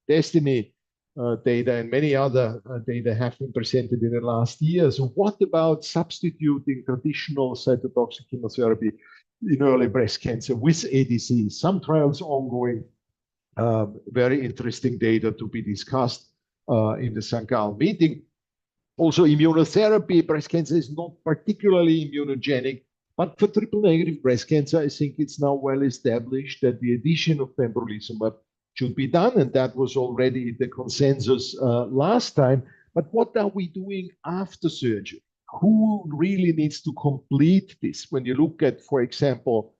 Destiny data and many other data have been presented in the last year. So what about substituting traditional cytotoxic chemotherapy in early breast cancer with ADCs? Some trials ongoing, very interesting data to be discussed in the St. Gallen meeting. Also, immunotherapy, breast cancer is not particularly immunogenic, but for triple-negative breast cancer, I think it's now well established that the addition of pembrolizumab should be done, and that was already the consensus last time. But what are we doing after surgery? Who really needs to complete this? When you look at, for example,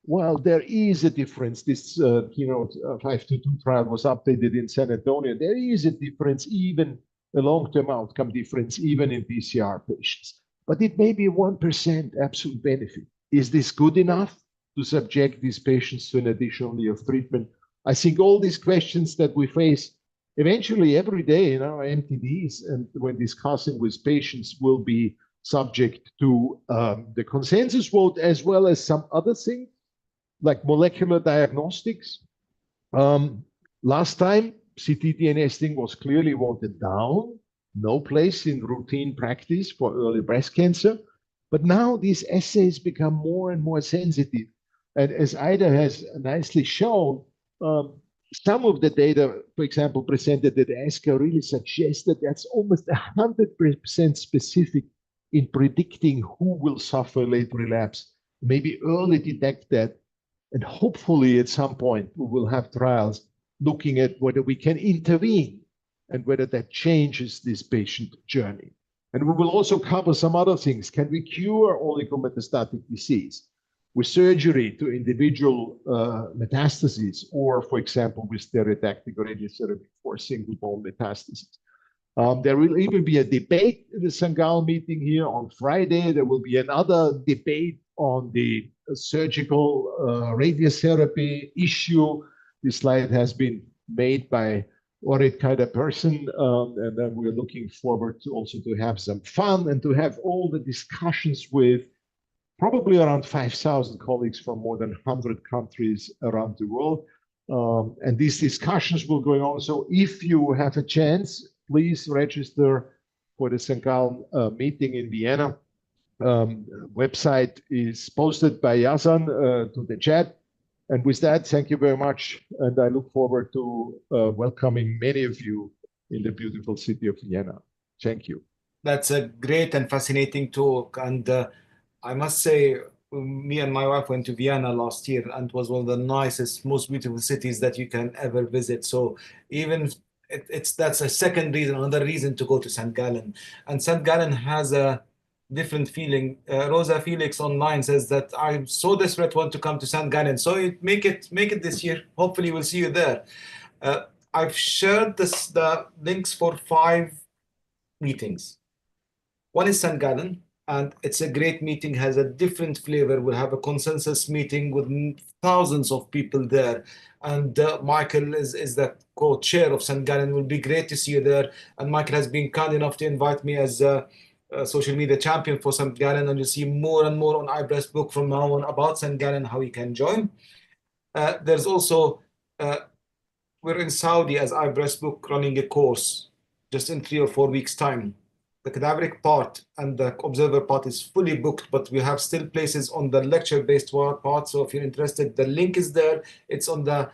well, there is a difference. This KEYNOTE 522 trial was updated in San Antonio. There is a difference, even a long-term outcome difference, even in PCR patients. But it may be 1% absolute benefit. Is this good enough to subject these patients to an additional year of treatment? I think all these questions that we face eventually every day in our MTDs and when discussing with patients will be subject to the consensus vote, as well as some other things like molecular diagnostics. Last time, ctDNA testing was clearly voted down. No place in routine practice for early breast cancer. But now these assays become more and more sensitive. And as Ida has nicely shown, some of the data, for example, presented at ASCO really suggests that that's almost 100% specific in predicting who will suffer late relapse, maybe early detect that. And hopefully at some point we will have trials looking at whether we can intervene and whether that changes this patient journey. And we will also cover some other things. Can we cure oligometastatic disease with surgery to individual metastases, or, for example, with stereotactic radiotherapy for single bone metastases? There will even be a debate in the St. Gallen meeting here on Friday. There will be another debate on the surgical radiotherapy issue. This slide has been made by Orit kind of person, and then we're looking forward to also to have some fun and to have all the discussions with probably around 5,000 colleagues from more than 100 countries around the world. And these discussions will go on. So if you have a chance, please register for the St. Gallen meeting in Vienna. Website is posted by Yazan to the chat. And with that, thank you very much. And I look forward to welcoming many of you in the beautiful city of Vienna. Thank you. That's a great and fascinating talk. And I must say, me and my wife went to Vienna last year, and it was one of the nicest, most beautiful cities that you can ever visit. So even that's a second reason, another reason to go to St. Gallen. And St. Gallen has a different feeling. Rosa Felix online says that I'm so desperate want to come to St. Gallen. So make it this year. Hopefully we'll see you there. I've shared the links for 5 meetings. One is St. Gallen, and it's a great meeting, has a different flavor. We'll have a consensus meeting with thousands of people there. And Michael is the co-chair of St. Gallen. It will be great to see you there. And Michael has been kind enough to invite me as a social media champion for St. Gallen, and you'll see more and more on iBreastbook from now on about St. Gallen, how you can join. There's also, we're in Saudi as iBreastbook running a course just in 3 or 4 weeks' time. The cadaveric part and the observer part is fully booked, but we have still places on the lecture-based part. So if you're interested, the link is there. It's on the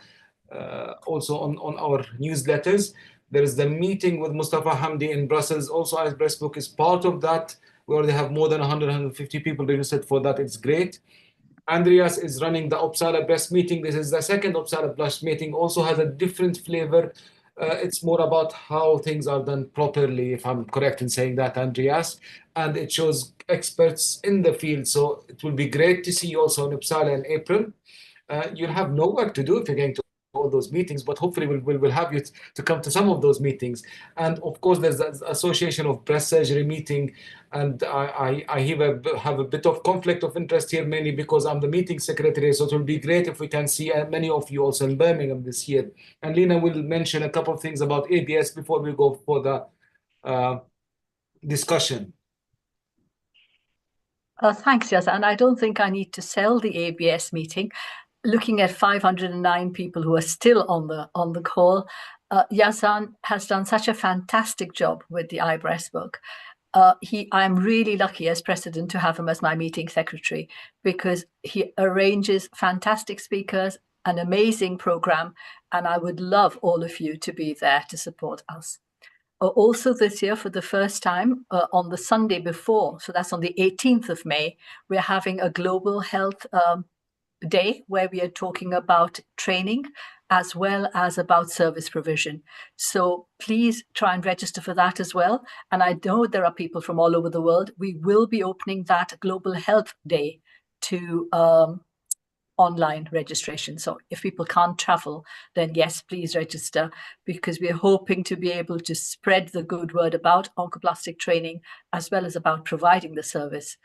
also on our newsletters. There is the meeting with Mustafa Hamdi in Brussels. Also, iBreastbook is part of that. We already have more than 150 people registered for that. It's great. Andreas is running the Uppsala Breast meeting. This is the second Uppsala Breast meeting. Also has a different flavor. It's more about how things are done properly, if I'm correct in saying that, Andreas. And it shows experts in the field. So it will be great to see you also in Uppsala in April. You'll have no work to do if you're going to all those meetings, but hopefully we'll have you to come to some of those meetings. And of course, there's the Association of Breast Surgery meeting, and I have a bit of conflict of interest here, mainly because I'm the meeting secretary. So it will be great if we can see many of you also in Birmingham this year. And Lena will mention a couple of things about ABS before we go for the discussion. Thanks, Yas. And I don't think I need to sell the ABS meeting. Looking at 509 people who are still on the call, Yazan has done such a fantastic job with the iBreast book. I'm really lucky as president to have him as my meeting secretary, because he arranges fantastic speakers, an amazing program, and I would love all of you to be there to support us. Also this year, for the first time, on the Sunday before, so that's on the 18th of May, we're having a global health day where we are talking about training as well as about service provision. So please try and register for that as well. And I know there are people from all over the world. We will be opening that Global Health Day to online registration. So if people can't travel, then yes, please register, because we're hoping to be able to spread the good word about oncoplastic training as well as about providing the service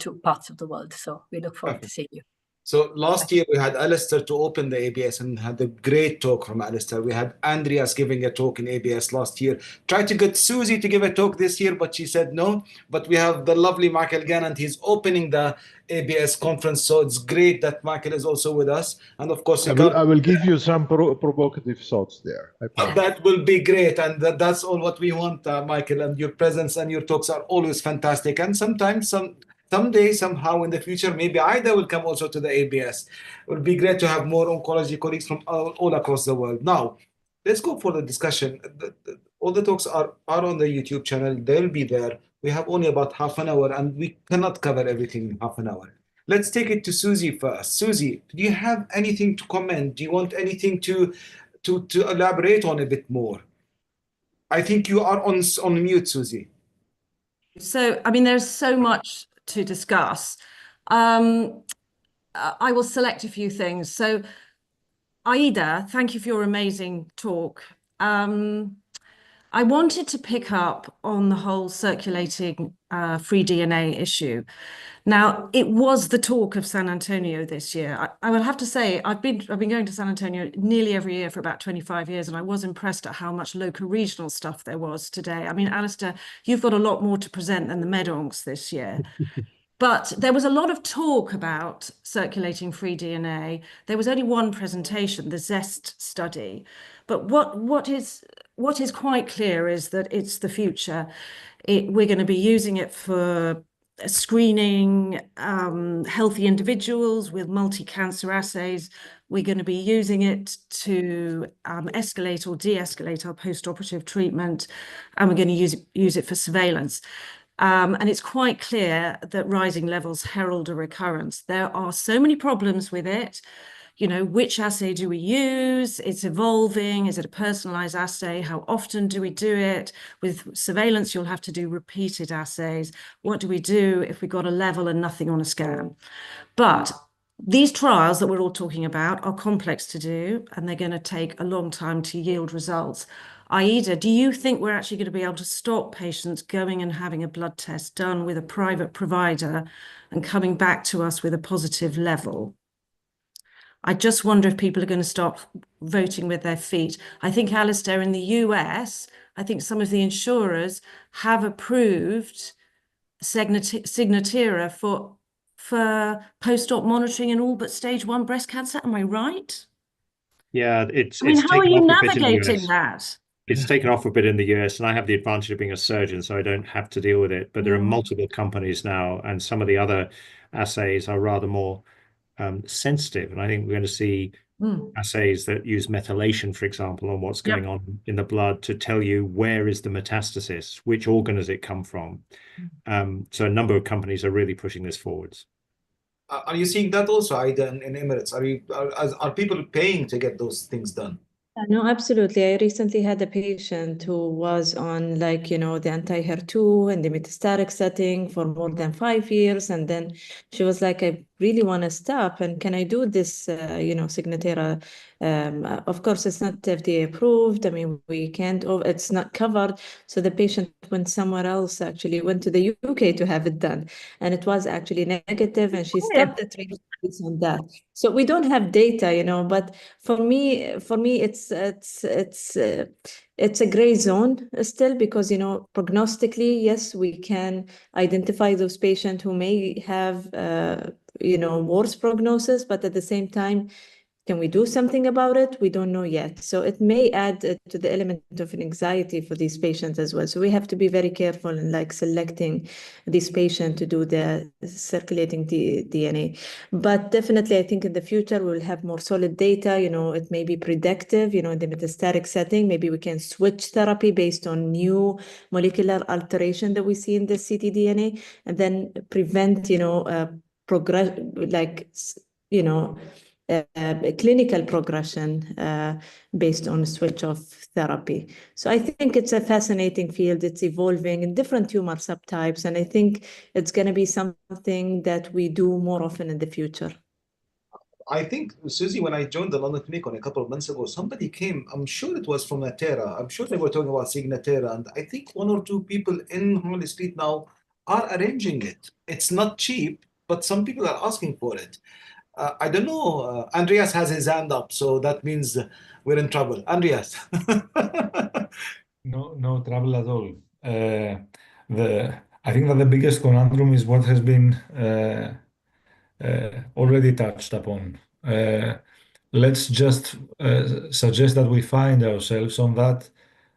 to parts of the world. So we look forward to seeing you. So last year we had Alistair to open the ABS and had a great talk from Alistair. We had Andreas giving a talk in ABS last year. Tried to get Susie to give a talk this year, but she said no. But we have the lovely Michael Gannon. He's opening the ABS conference. So it's great that Michael is also with us. And of course, I will give you some provocative thoughts there. That will be great. And that's all what we want, Michael. And your presence and your talks are always fantastic. And sometimes someday, somehow in the future, maybe Ida will come also to the ABS. It would be great to have more oncology colleagues from all across the world. Now, let's go for the discussion. All the talks are on the YouTube channel. They'll be there. We have only about half an hour, and we cannot cover everything in half an hour. Let's take it to Susie first. Susie, do you have anything to comment? Do you want anything to elaborate on a bit more? I think you are on mute, Susie. So, I mean, there's so much to discuss. I will select a few things. So, Aida, thank you for your amazing talk. I wanted to pick up on the whole circulating free DNA issue. Now, it was the talk of San Antonio this year. I will have to say, I've been going to San Antonio nearly every year for about 25 years, and I was impressed at how much local regional stuff there was today. I mean, Alistair, you've got a lot more to present than the MedOncs this year. But there was a lot of talk about circulating free DNA. There was only one presentation, the ZEST study. But what is quite clear is that it's the future. We're going to be using it for screening healthy individuals with multi-cancer assays. We're going to be using it to escalate or de-escalate our post-operative treatment, and we're going to use it for surveillance. And it's quite clear that rising levels herald a recurrence. There are so many problems with it. You know, which assay do we use? It's evolving. Is it a personalized assay? How often do we do it? With surveillance, you'll have to do repeated assays. What do we do if we got a level and nothing on a scan? But these trials that we're all talking about are complex to do, and they're going to take a long time to yield results. Aida, do you think we're actually going to be able to stop patients going and having a blood test done with a private provider and coming back to us with a positive level? I just wonder if people are going to start voting with their feet. I think, Alistair, in the US, I think some of the insurers have approved Signatera for post-op monitoring in all but stage 1 breast cancer. Am I right? Yeah, I mean, how are you navigating that? It's taken off a bit in the US, and I have the advantage of being a surgeon, so I don't have to deal with it. But there are multiple companies now, and some of the other assays are rather more sensitive. And I think we're going to see assays that use methylation, for example, on what's going on in the blood to tell you where is the metastasis, which organ does it come from. So a number of companies are really pushing this forwards. Are you seeing that also, Aida, in Emirates? Are people paying to get those things done? No, absolutely. I recently had a patient who was on the anti-HER2 in the metastatic setting for more than 5 years. And then she was like, I really want to stop. And can I do this, Signatera? Of course, it's not FDA approved. I mean, we can't, it's not covered. So the patient went somewhere else, actually went to the UK to have it done. And it was actually negative, and she stopped the treatment based on that. So we don't have data, but for me, it's a gray zone still, because prognostically, yes, we can identify those patients who may have worse prognosis, but at the same time, can we do something about it? We don't know yet. So it may add to the element of an anxiety for these patients as well. So we have to be very careful in selecting this patient to do the circulating DNA. But definitely, I think in the future, we'll have more solid data. It may be predictive, in the metastatic setting. Maybe we can switch therapy based on new molecular alteration that we see in the ctDNA, and then prevent, progress, clinical progression based on switch of therapy. So I think it's a fascinating field. It's evolving in different tumor subtypes, and I think it's going to be something that we do more often in the future. I think, Susie, when I joined the London Clinic a couple of months ago, somebody came, I'm sure it was from Natera. I'm sure they were talking about Signatera. And I think 1 or 2 people in Holly Street now are arranging it. It's not cheap, but some people are asking for it. I don't know. Andreas has his hand up, so that means we're in trouble. Andreas. No trouble at all. I think that the biggest conundrum is what has been already touched upon. Let's just suggest that we find ourselves on that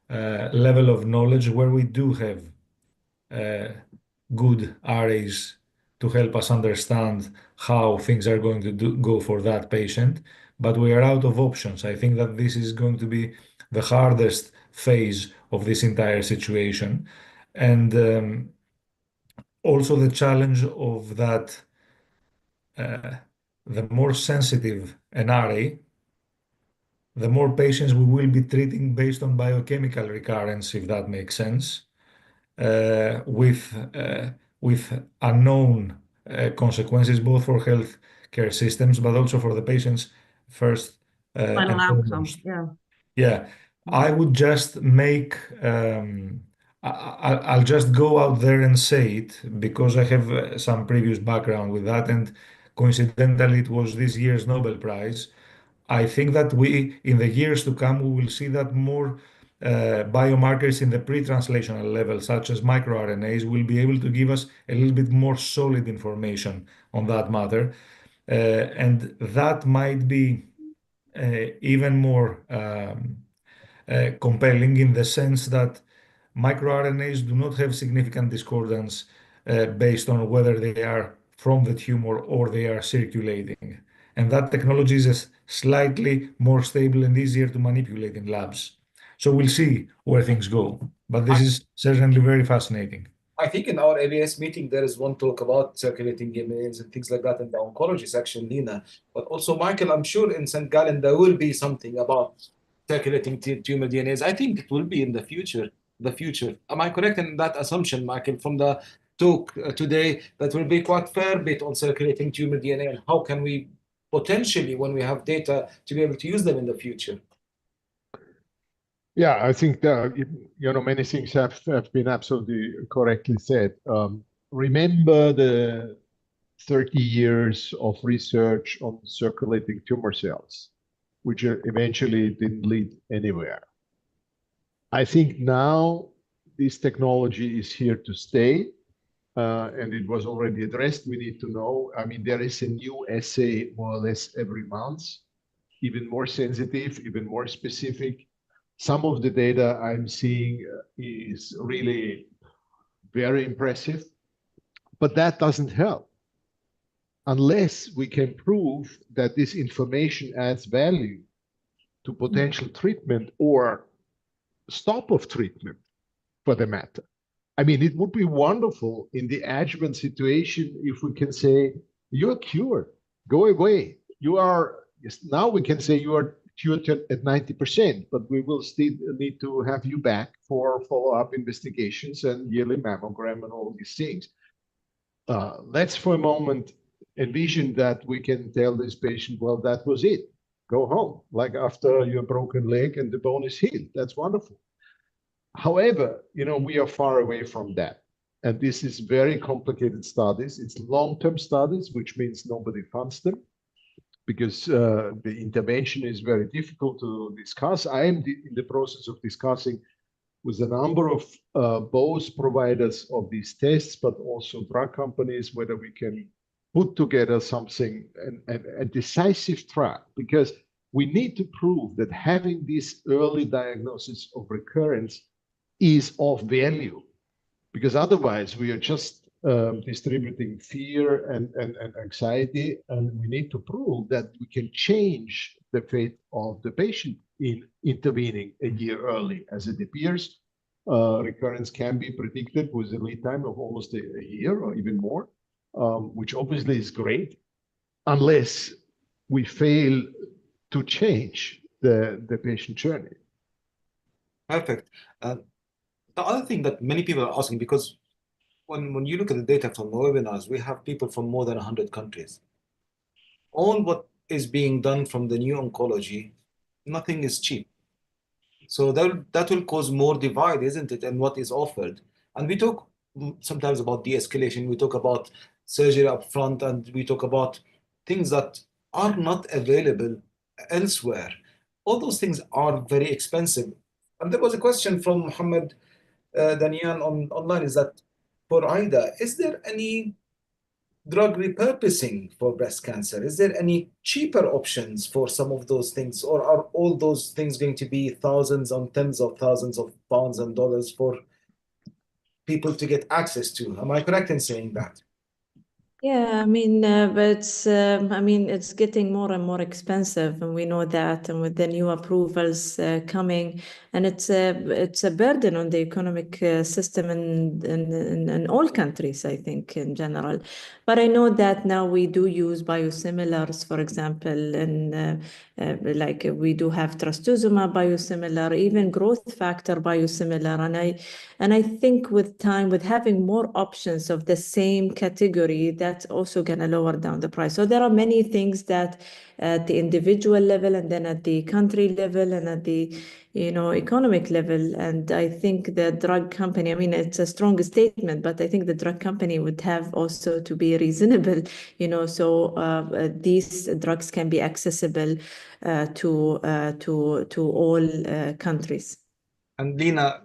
level of knowledge where we do have good arrays to help us understand how things are going to go for that patient, but we are out of options. I think that this is going to be the hardest phase of this entire situation. And also the challenge of that the more sensitive an array, the more patients we will be treating based on biochemical recurrence, if that makes sense, with unknown consequences both for healthcare systems, but also for the patients first Final and outcome, foremost. yeah. Yeah, I would just make, I'll just go out there and say it because I have some previous background with that, and coincidentally, it was this year's Nobel Prize. I think that in the years to come, we will see that more biomarkers in the pre-translational level, such as microRNAs, will be able to give us a little bit more solid information on that matter. And that might be even more compelling in the sense that microRNAs do not have significant discordance based on whether they are from the tumor or they are circulating. And that technology is slightly more stable and easier to manipulate in labs. So we'll see where things go. But this is certainly very fascinating. I think in our ABS meeting, there is one talk about circulating DNAs and things like that in the oncology section, Nina. But also, Michael, I'm sure in St. Gallen, there will be something about circulating tumor DNAs. I think it will be in the future. Am I correct in that assumption, Michael, from the talk today, that will be quite fair bit on circulating tumor DNA and how can we potentially, when we have data, to be able to use them in the future? Yeah, I think that many things have been absolutely correctly said. Remember the 30 years of research on circulating tumor cells, which eventually didn't lead anywhere. I think now this technology is here to stay, and it was already addressed. We need to know. I mean, there is a new assay more or less every month, even more sensitive, even more specific. Some of the data I'm seeing is really very impressive, but that doesn't help unless we can prove that this information adds value to potential treatment or stop of treatment, for the matter. I mean, it would be wonderful in the adjuvant situation if we can say, you're cured, go away. Now we can say you are cured at 90%, but we will still need to have you back for follow-up investigations and yearly mammogram and all these things. Let's for a moment envision that we can tell this patient, well, that was it. Go home, like after your broken leg and the bone is healed. That's wonderful. However, we are far away from that. And this is very complicated studies. It's long-term studies, which means nobody funds them because the intervention is very difficult to discuss. I am in the process of discussing with a number of both providers of these tests, but also drug companies, whether we can put together something, a decisive track, because we need to prove that having this early diagnosis of recurrence is of value, because otherwise we are just distributing fear and anxiety, and we need to prove that we can change the fate of the patient in intervening a year early. As it appears, recurrence can be predicted with a lead time of almost a year or even more, which obviously is great, unless we fail to change the patient journey. Perfect. The other thing that many people are asking, because when you look at the data from the webinars, we have people from more than 100 countries. All what is being done from the new oncology, nothing is cheap. So that will cause more divide, isn't it, and what is offered. And we talk sometimes about de-escalation, we talk about surgery up front, and we talk about things that are not available elsewhere. All those things are very expensive. And there was a question from Mohammed Danian online, is that for Ida, is there any drug repurposing for breast cancer? Is there any cheaper options for some of those things? Or are all those things going to be thousands and tens of thousands of pounds and dollars for people to get access to? Am I correct in saying that? Yeah, I mean, but it's getting more and more expensive, and we know that. And with the new approvals coming, and it's a burden on the economic system in all countries, I think, in general. But I know that now we do use biosimilars, for example, and like we do have trastuzumab biosimilar, even growth factor biosimilar, and I think with time, with having more options of the same category, that's also going to lower down the price. So there are many things that at the individual level, and then at the country level, and at the economic level. And I think the drug company, I mean, it's a strong statement, but I think the drug company would have also to be reasonable, so these drugs can be accessible to all countries. And Lina,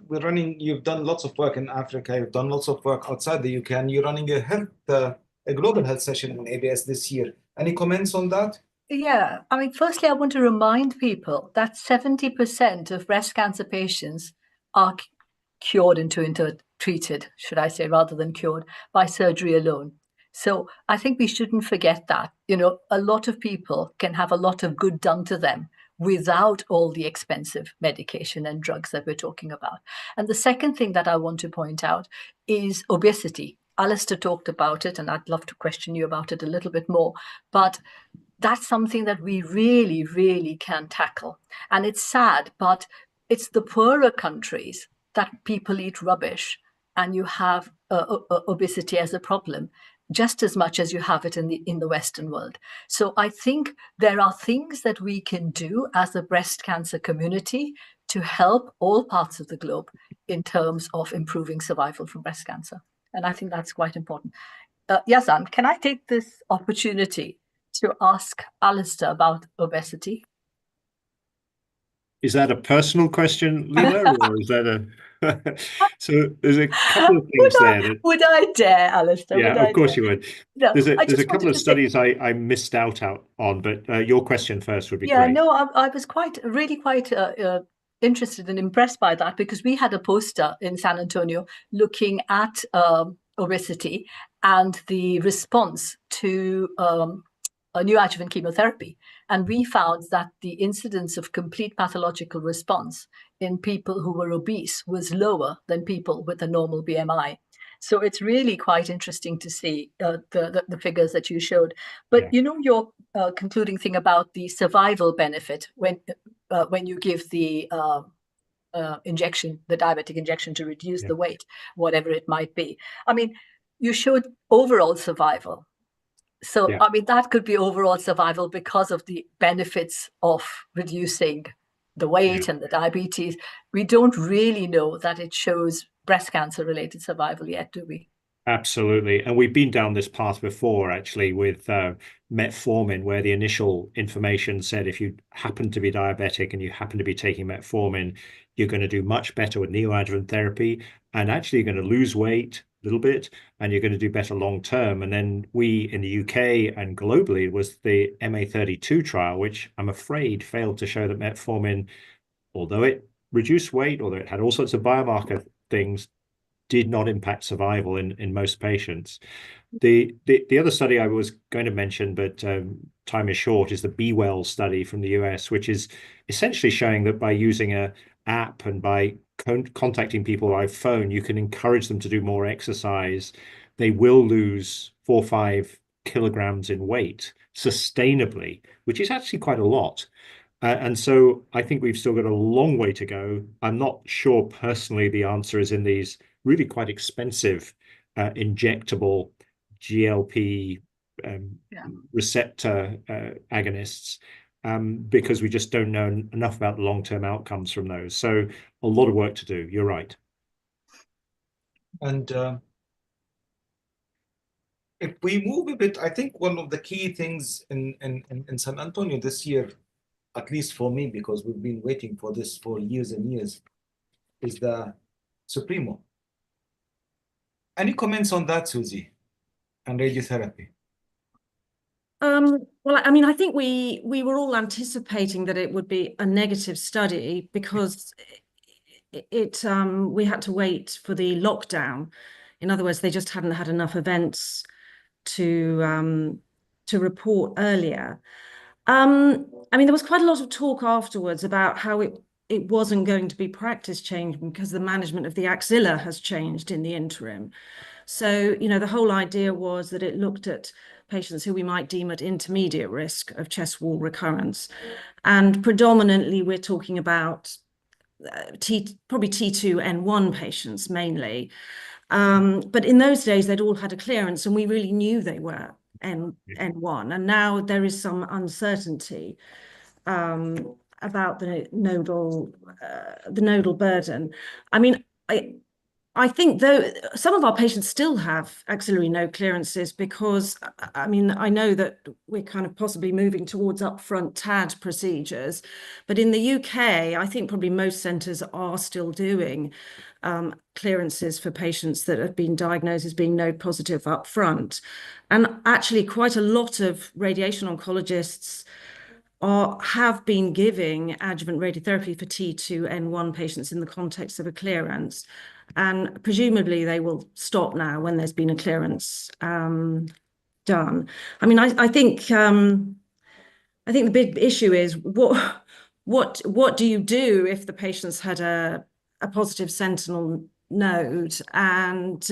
you've done lots of work in Africa, you've done lots of work outside the UK, and you're running a global health session in ABS this year. Any comments on that? Yeah, I mean, firstly, I want to remind people that 70% of breast cancer patients are cured into treated, should I say, rather than cured, by surgery alone. So I think we shouldn't forget that. A lot of people can have a lot of good done to them without all the expensive medication and drugs that we're talking about. And the second thing that I want to point out is obesity. Alistair talked about it, and I'd love to question you about it a little bit more. But that's something that we really, really can tackle. And it's sad, but it's the poorer countries that people eat rubbish, and you have obesity as a problem, just as much as you have it in the Western world. So I think there are things that we can do as a breast cancer community to help all parts of the globe in terms of improving survival from breast cancer. And I think that's quite important. Yazan, can I take this opportunity to ask Alistair about obesity? Is that a personal question, Lina, or is that a... So there's a couple of things Would I dare, Alistair? Yeah, of course you would. No, there's a couple of studies I missed out on, but your question first would be great. Yeah, no, I was really quite interested and impressed by that, because we had a poster in San Antonio looking at obesity and the response to a neoadjuvant chemotherapy. And we found that the incidence of complete pathological response in people who were obese was lower than people with a normal BMI. So it's really quite interesting to see the figures that you showed. But you know, your concluding thing about the survival benefit when you give the injection, the diabetic injection to reduce the weight, whatever it might be. I mean, you showed overall survival. So, I mean, that could be overall survival because of the benefits of reducing the weight and the diabetes. We don't really know that it shows breast cancer related survival yet, do we? Absolutely. And we've been down this path before, actually, with metformin, where the initial information said if you happen to be diabetic and you happen to be taking metformin, you're going to do much better with neoadjuvant therapy. And actually, you're going to lose weight a little bit and you're going to do better long term. And then we in the UK and globally was the MA32 trial, which I'm afraid failed to show that metformin, although it reduced weight, although it had all sorts of biomarker things, did not impact survival in most patients. The other study I was going to mention, but time is short, is the BeWell study from the US, which is essentially showing that by using an app and by contacting people by phone, you can encourage them to do more exercise. They will lose 4 or 5 kilograms in weight sustainably, which is actually quite a lot. And so I think we've still got a long way to go. I'm not sure personally the answer is in these really quite expensive injectable GLP receptor agonists, because we just don't know enough about the long-term outcomes from those. So a lot of work to do. You're right. And if we move a bit, I think one of the key things in San Antonio this year, at least for me, because we've been waiting for this for years and years, is the Supremo. Any comments on that, Susie, and radiotherapy? Well, I mean, I think we were all anticipating that it would be a negative study because we had to wait for the lockdown. In other words, they just hadn't had enough events to report earlier. I mean, there was quite a lot of talk afterwards about how it wasn't going to be practice changing because the management of the axilla has changed in the interim. So, you know, the whole idea was that it looked at patients who we might deem at intermediate risk of chest wall recurrence. And predominantly, we're talking about probably T2N1 patients mainly. But in those days, they'd all had a clearance and we really knew they were N1. And now there is some uncertainty about the nodal burden. I mean, I think though some of our patients still have axillary node clearances because, I mean, I know that we're kind of possibly moving towards upfront TAD procedures, but in the UK, I think probably most centres are still doing clearances for patients that have been diagnosed as being node positive upfront. And actually quite a lot of radiation oncologists have been giving adjuvant radiotherapy for T2N1 patients in the context of a clearance. And presumably they will stop now when there's been a clearance done. I mean, I think the big issue is what do you do if the patient's had a positive sentinel node and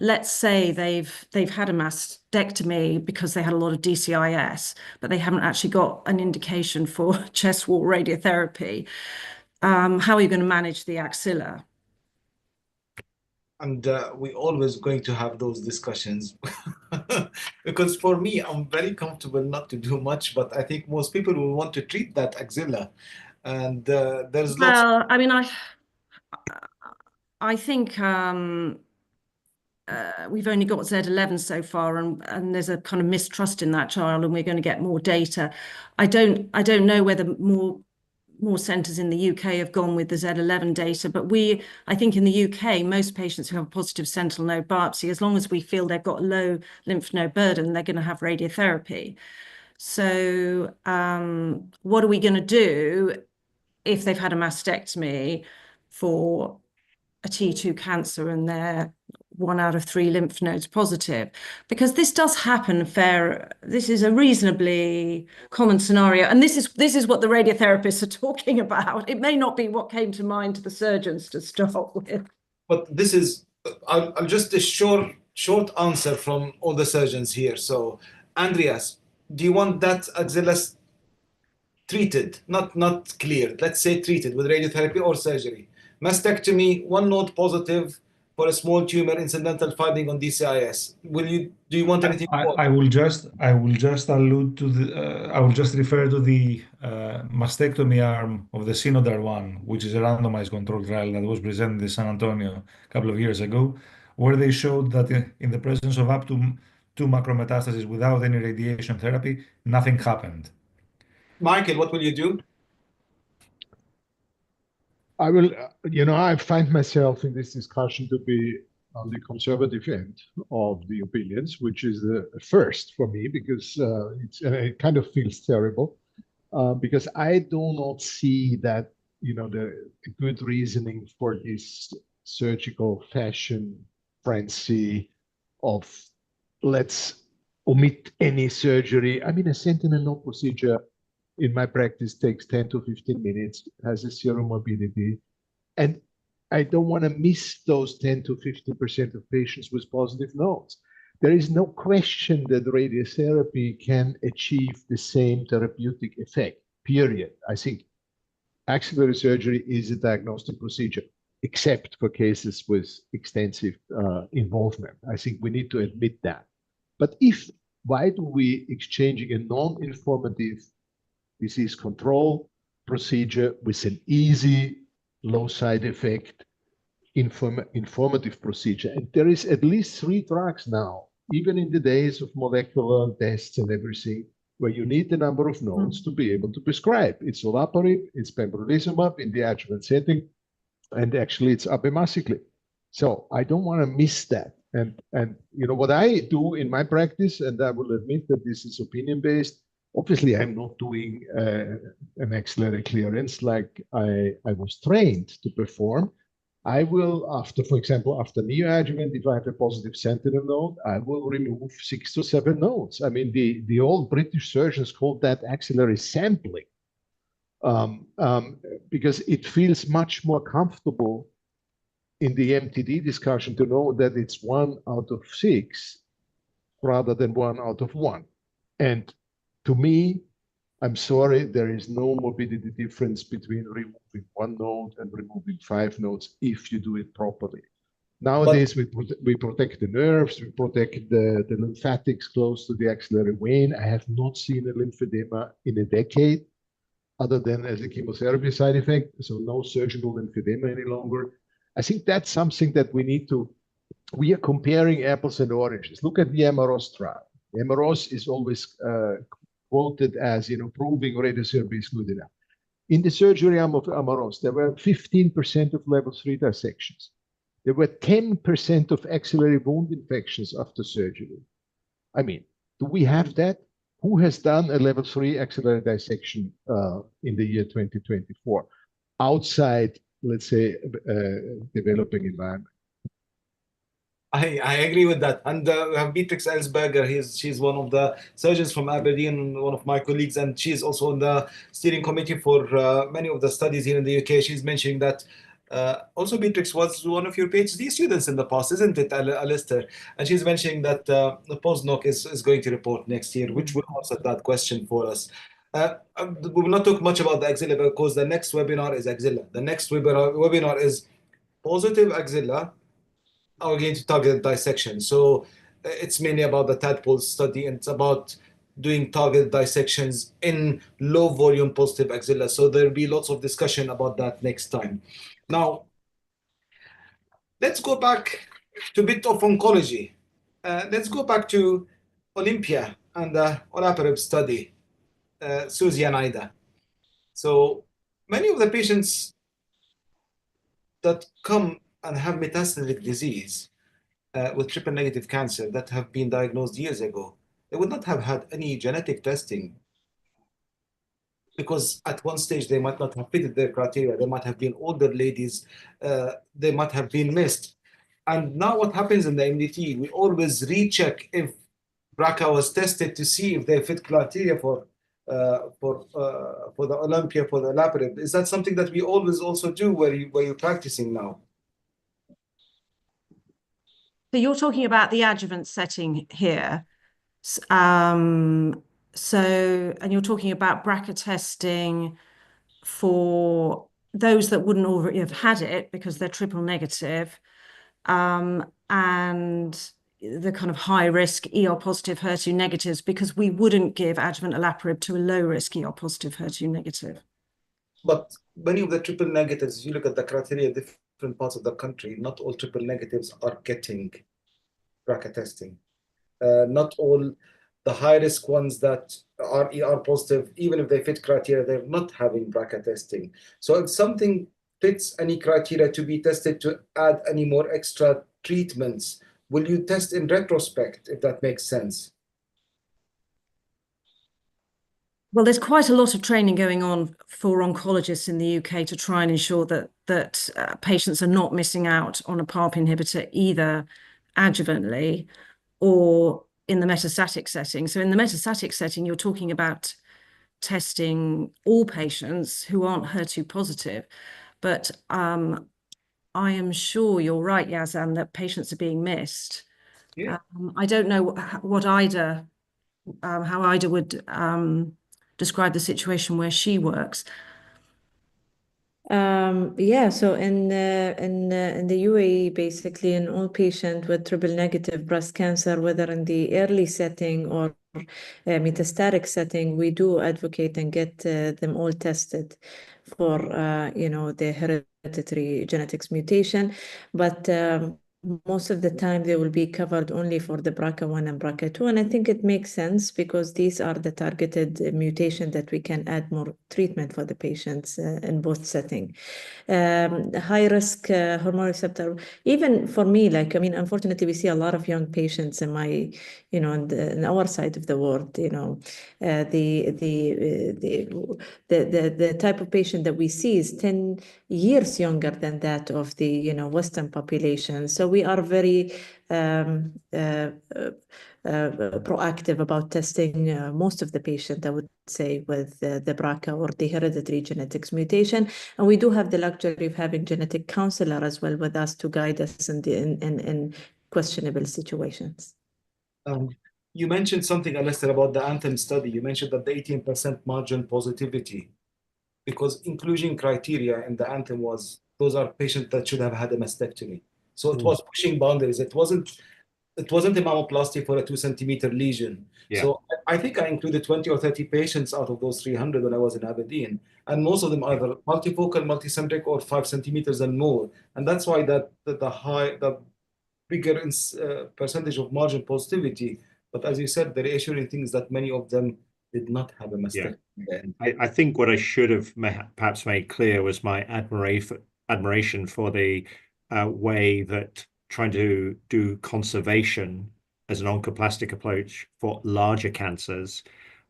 let's say they've had a mastectomy because they had a lot of DCIS, but they haven't actually got an indication for chest wall radiotherapy. How are you going to manage the axilla? And we're always going to have those discussions because for me, I'm very comfortable not to do much, but I think most people will want to treat that axilla. And there's lots. Well, I mean, I think we've only got Z11 so far, and there's a kind of mistrust in that trial, and we're going to get more data. I don't know whether more centres in the UK have gone with the Z11 data, but I think in the UK, most patients who have a positive sentinel node biopsy, as long as we feel they've got low lymph node burden, they're going to have radiotherapy. So what are we going to do if they've had a mastectomy for a T2 cancer and they're 1 out of 3 lymph nodes positive? Because this does happen this is a reasonably common scenario. And this is what the radiotherapists are talking about. It may not be what came to mind to the surgeons to start with. But this is I'll just a short answer from all the surgeons here. So, Andreas, do you want that axilla treated, not cleared? Let's say treated with radiotherapy or surgery. Mastectomy, one node positive for a small tumor, incidental finding on DCIS. Do you want anything more? I will just allude to the I will just refer to the mastectomy arm of the Synodar one, which is a randomized controlled trial that was presented in San Antonio a couple of years ago, where they showed that in the presence of up to 2 macrometastases without any radiation therapy, nothing happened. Michael, what will you do? I will, I find myself in this discussion to be on the conservative end of the opinions, which is the first for me, because it kind of feels terrible, because I do not see that, the good reasoning for this surgical fashion frenzy of let's omit any surgery. I mean, a sentinel node procedure in my practice takes 10 to 15 minutes, has a zero morbidity. And I don't want to miss those 10 to 15% of patients with positive nodes. There is no question that radiotherapy can achieve the same therapeutic effect, period. I think axillary surgery is a diagnostic procedure, except for cases with extensive involvement. I think we need to admit that. But why do we exchanging a non-informative disease control procedure with an easy, low side effect, informative procedure? And there is at least 3 drugs now, even in the days of molecular tests and everything, where you need the number of nodes to be able to prescribe. It's olaparib, it's pembrolizumab in the adjuvant setting, and actually it's abemaciclib. So I don't want to miss that. And what I do in my practice, and I will admit that this is opinion-based, obviously I'm not doing an axillary clearance like I was trained to perform. I will, for example, after neoadjuvant, if I have a positive sentinel node, I will remove 6 to 7 nodes. I mean, the old British surgeons called that axillary sampling, because it feels much more comfortable in the MTD discussion to know that it's 1 out of 6 rather than 1 out of 1. And to me, I'm sorry, there is no morbidity difference between removing 1 node and removing 5 nodes if you do it properly. Nowadays, we protect the nerves, we protect the lymphatics close to the axillary vein. I have not seen a lymphedema in a decade, other than as a chemotherapy side effect, so no surgical lymphedema any longer. I think that's something that we are comparing apples and oranges. Look at the Amaros trial. Amaros is always quoted as, proving radiotherapy is good enough. In the surgery arm of Amaros, there were 15% of level 3 dissections. There were 10% of axillary wound infections after surgery. I mean, do we have that? Who has done a level 3 axillary dissection in the year 2024 outside, let's say, developing environment? I agree with that. And we have Beatrix Ellsberger. She's one of the surgeons from Aberdeen, one of my colleagues, and she's also on the steering committee for many of the studies here in the UK. She's mentioning that also Beatrix was one of your PhD students in the past, isn't it, Alistair? And she's mentioning that the postdoc is going to report next year, which will answer that question for us. We will not talk much about the axilla because the next webinar is axilla. The next webinar is positive axilla are going to target dissection. So it's mainly about the tadpole study, and it's about doing target dissections in low volume positive axilla. So there'll be lots of discussion about that next time. Now, let's go back to a bit of oncology. Let's go back to Olympia and the olaparib study, Susie and Ida. So many of the patients that come and have metastatic disease with triple negative cancer that have been diagnosed years ago, they would not have had any genetic testing because at one stage they might not have fitted their criteria. They might have been older ladies. They might have been missed. And now what happens in the MDT, we always recheck if BRCA was tested to see if they fit criteria for the Olympia, for the olaparib. Is that something that we always also do where you're practicing now? So you're talking about the adjuvant setting here. And you're talking about BRCA testing for those that wouldn't already have had it because they're triple negative, and the kind of high risk ER positive HER2 negatives, because we wouldn't give adjuvant olaparib to a low risk ER positive HER2 negative. But many of the triple negatives, if you look at the criteria in different parts of the country, not all triple negatives are getting BRCA testing. Not all the high-risk ones that are ER positive, even if they fit criteria, they're not having BRCA testing. So if something fits any criteria to be tested to add any more extra treatments, will you test in retrospect, if that makes sense? Well, there's quite a lot of training going on for oncologists in the UK to try and ensure that patients are not missing out on a PARP inhibitor either adjuvantly or in the metastatic setting. So in the metastatic setting, you're talking about testing all patients who aren't HER2 positive. But I am sure you're right, Yazan, that patients are being missed. Yeah. I don't know what Ida, how Ida would describe the situation where she works. Yeah, so in the UAE, basically, in all patients with triple negative breast cancer, whether in the early setting or metastatic setting, we do advocate and get them all tested for the hereditary genetics mutation, but most of the time they will be covered only for the BRCA1 and BRCA2, and I think it makes sense because these are the targeted mutation that we can add more treatment for the patients in both settings. High risk hormone receptor, even for me, like, I mean, unfortunately, we see a lot of young patients in my, in our side of the world, the type of patient that we see is 10 years younger than that of the, Western population. So we are very proactive about testing most of the patient, I would say, with the BRCA or the hereditary genetics mutation. And we do have the luxury of having genetic counselor as well with us to guide us in questionable situations. You mentioned something, Alistair, about the ANTHEM study. You mentioned that the 18% margin positivity, because inclusion criteria in the ANTHEM was those are patients that should have had a mastectomy. So it was pushing boundaries. It wasn't a mammoplasty for a 2-centimeter lesion. Yeah. So I think I included 20 or 30 patients out of those 300 when I was in Aberdeen. And most of them either multifocal, multicentric, or 5 centimeters and more. And that's why the bigger percentage of margin positivity. But as you said, the reassuring thing is that many of them did not have a mastectomy. Yeah. I think what I should have perhaps made clear was my admiration for the way that trying to do conservation as an oncoplastic approach for larger cancers,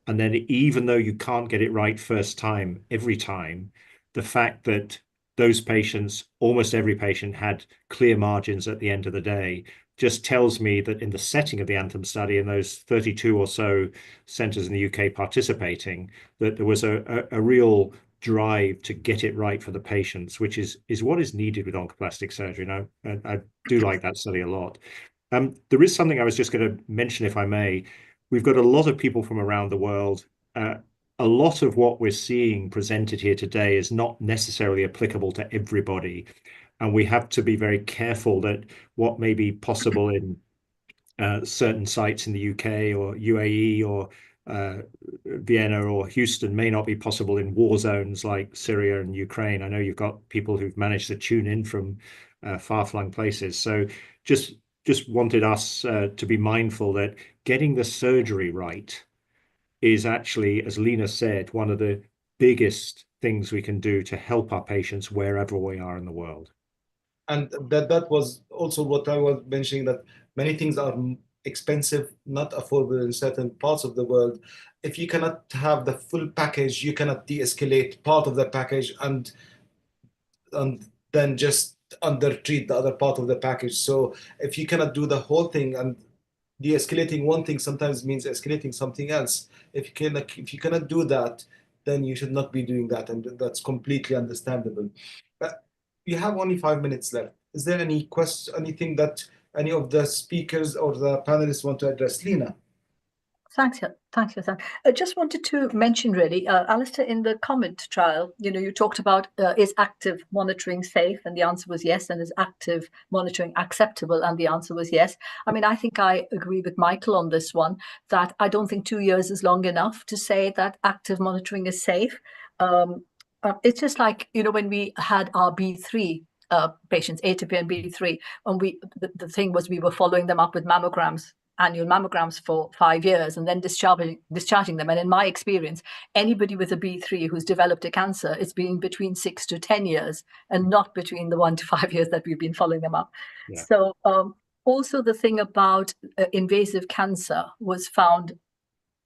and then even though you can't get it right first time, every time, the fact that those patients, almost every patient, had clear margins at the end of the day, just tells me that in the setting of the ANTHEM study, in those 32 or so centers in the UK participating, that there was a real drive to get it right for the patients, which is what is needed with oncoplastic surgery. And I do like that study a lot. There is something I was just going to mention, if I may. We've got a lot of people from around the world. A lot of what we're seeing presented here today is not necessarily applicable to everybody. And we have to be very careful that what may be possible in certain sites in the UK or UAE or Vienna or Houston may not be possible in war zones like Syria and Ukraine. I know you've got people who've managed to tune in from far-flung places. So just wanted us to be mindful that getting the surgery right is actually, as Lena said, one of the biggest things we can do to help our patients wherever we are in the world. And that was also what I was mentioning, that many things are expensive, not affordable in certain parts of the world. If you cannot have the full package, you cannot de-escalate part of the package and then just under-treat the other part of the package. So if you cannot do the whole thing, and de-escalating one thing sometimes means escalating something else. If you cannot do that, then you should not be doing that, and that's completely understandable. But you have only 5 minutes left. Is there any question, anything that any of the speakers or the panelists want to address. Lena. Thanks, Yazan. I just wanted to mention really, Alistair, in the comment trial, you talked about is active monitoring safe? And the answer was yes. And is active monitoring acceptable? And the answer was yes. I mean, I think I agree with Michael on this one, that I don't think 2 years is long enough to say that active monitoring is safe. It's just like, when we had our B3 patients, A to B and B3, and the thing was we were following them up with mammograms, annual mammograms for 5 years, and then discharging them. And in my experience, anybody with a B3 who's developed a cancer, it's been between 6 to 10 years and not between the 1 to 5 years that we've been following them up. Yeah. So also the thing about invasive cancer was found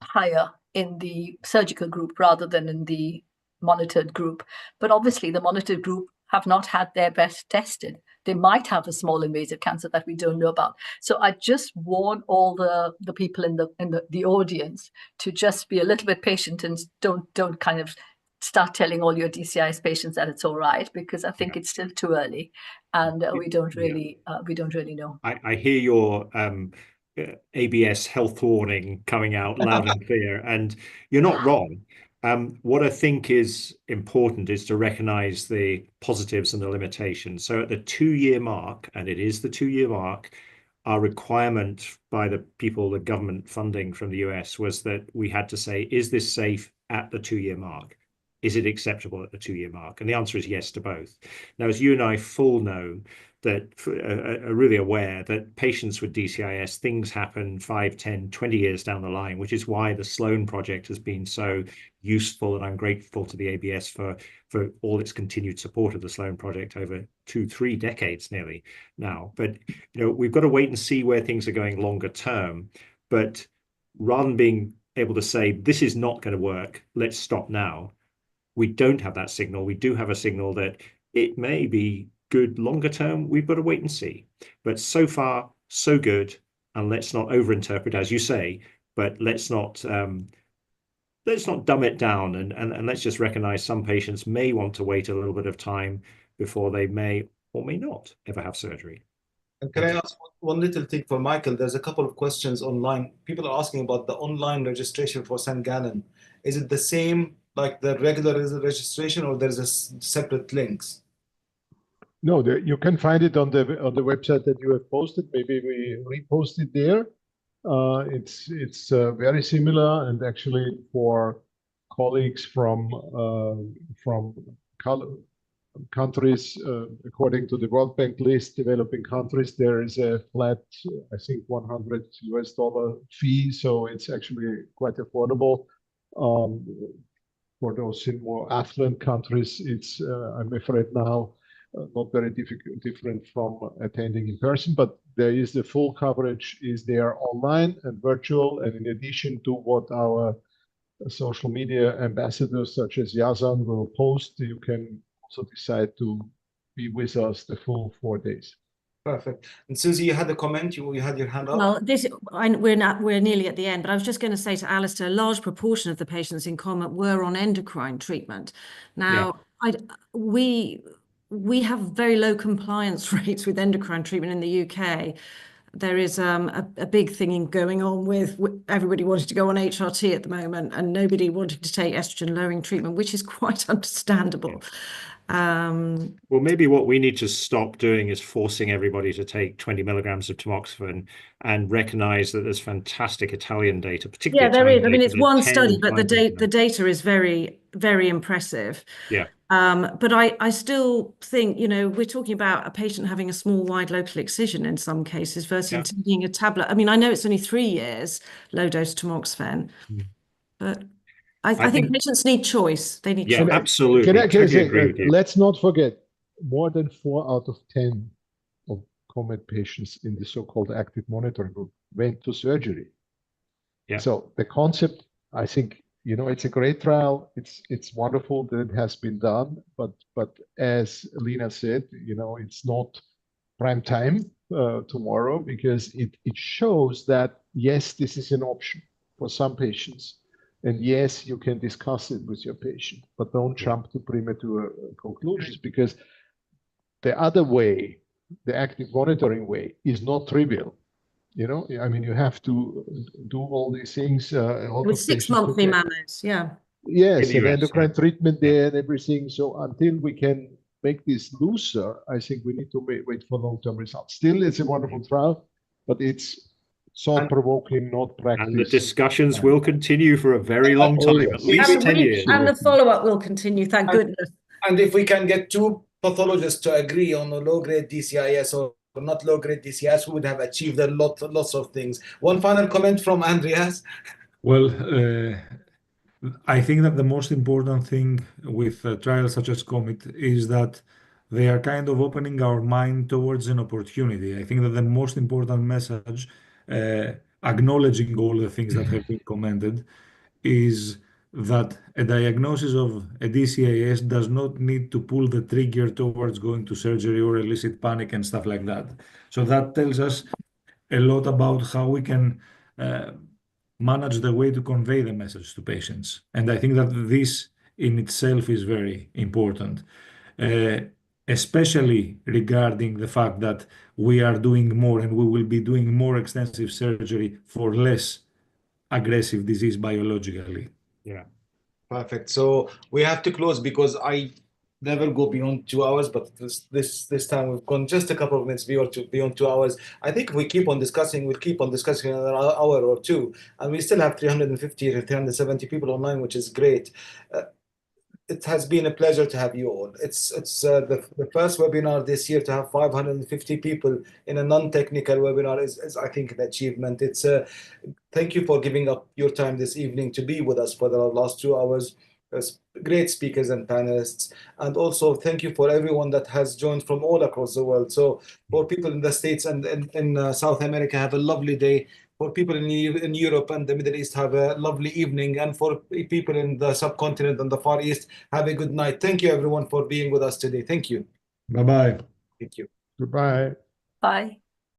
higher in the surgical group rather than in the monitored group. But obviously the monitored group have not had their best tested. They might have a small invasive cancer that we don't know about. So I just warn all the people in the audience to just be a little bit patient and don't kind of start telling all your DCIS patients that it's all right, because I think it's still too early, and we don't really know. I hear your ABS health warning coming out loud and clear, and you're not wrong. What I think is important is to recognize the positives and the limitations. So at the 2-year mark, and it is the 2-year mark, our requirement by the people, the government funding from the US, was that we had to say, is this safe at the 2-year mark? Is it acceptable at the 2-year mark? And the answer is yes to both. Now, as you and I full know, that are really aware that patients with DCIS, things happen 5, 10, 20 years down the line, which is why the Sloan Project has been so useful, and I'm grateful to the ABS for all its continued support of the Sloan Project over 2-3 decades nearly now. But we've got to wait and see where things are going longer term. But rather than being able to say, this is not going to work, let's stop now, we don't have that signal. We do have a signal that it may be good longer term. We've got to wait and see. But so far, so good. And let's not overinterpret, as you say, but let's not dumb it down, and let's just recognize some patients may want to wait a little bit of time before they may or may not ever have surgery. And can I ask one little thing for Michael? There's a couple of questions online. People are asking about the online registration for St. Gallen. Is it the same like the regular registration, or there's a separate links? No, you can find it on the website that you have posted. Maybe we repost it there. It's very similar, and actually for colleagues from countries according to the World Bank list, developing countries, there is a flat, I think, $100 fee. So it's actually quite affordable. For those in more affluent countries, it's I'm afraid now not very different from attending in person, but there is the full coverage is there online and virtual. And in addition to what our social media ambassadors such as Yazan will post, you can also decide to be with us the full 4 days. Perfect. And Susie, you had a comment, you had your hand up. Well, we're nearly at the end, but I was just going to say to Alistair, a large proportion of the patients in comment were on endocrine treatment. Now, we have very low compliance rates with endocrine treatment in the UK. There is a big thing going on with everybody wanting to go on HRT at the moment, and nobody wanting to take estrogen-lowering treatment, which is quite understandable. Well, maybe what we need to stop doing is forcing everybody to take 20 milligrams of tamoxifen, and recognize that there's fantastic Italian data, particularly there is. data, I mean, it's one study, but the data data is very, very impressive. Yeah. But I still think, we're talking about a patient having a small, wide local excision in some cases versus taking a tablet. I mean, I know it's only 3 years, low-dose tamoxifen, but I think patients need choice. They need choice. Absolutely. Can I say, agree with you. Let's not forget, more than 4 out of 10 of COMET patients in the so-called active monitoring group went to surgery. Yeah. So the concept, I think, it's a great trial. It's wonderful that it has been done, but as Lena said, it's not prime time tomorrow, because it shows that yes, this is an option for some patients, and yes, you can discuss it with your patient, but don't jump to premature conclusions, because the other way the active monitoring way is not trivial. You know, I mean, you have to do all these things. A lot With of patients 6-monthly took it. mammoths, yeah. Yes, In the and US, endocrine yeah. treatment there and everything. So until we can make this looser, I think we need to wait for long-term results. Still, it's a wonderful trial, but it's thought-provoking, not practice. And the discussions will continue for a very long Oh, time, yes. at least 10 years. And the follow-up will continue, thank goodness. And if we can get two pathologists to agree on a low-grade DCIS or not low-grade DCIS, we would have achieved lots of things. One final comment from Andreas. Well, I think that the most important thing with trials such as COMET is that they are kind of opening our mind towards an opportunity. I think that the most important message, acknowledging all the things that have been commented, is that a diagnosis of a DCIS does not need to pull the trigger towards going to surgery or elicit panic and stuff like that. So that tells us a lot about how we can manage the way to convey the message to patients. And I think that this in itself is very important, especially regarding the fact that we are doing more and we will be doing more extensive surgery for less aggressive disease biologically. Yeah. Perfect. So we have to close because I never go beyond 2 hours, but this time we've gone just a couple of minutes beyond 2 hours. I think if we keep on discussing, we'll keep on discussing another hour or two, and we still have 350 to 370 people online, which is great. It has been a pleasure to have you all. It's the first webinar this year to have 550 people in a non-technical webinar is I think an achievement. It's thank you for giving up your time this evening to be with us for the last 2 hours. Great speakers and panelists, and also thank you for everyone that has joined from all across the world. So for people in the States and in South America, have a lovely day. For people in Europe and the Middle East, have a lovely evening. And for people in the subcontinent and the Far East, have a good night. Thank you, everyone, for being with us today. Thank you. Bye-bye. Thank you. Goodbye. Bye.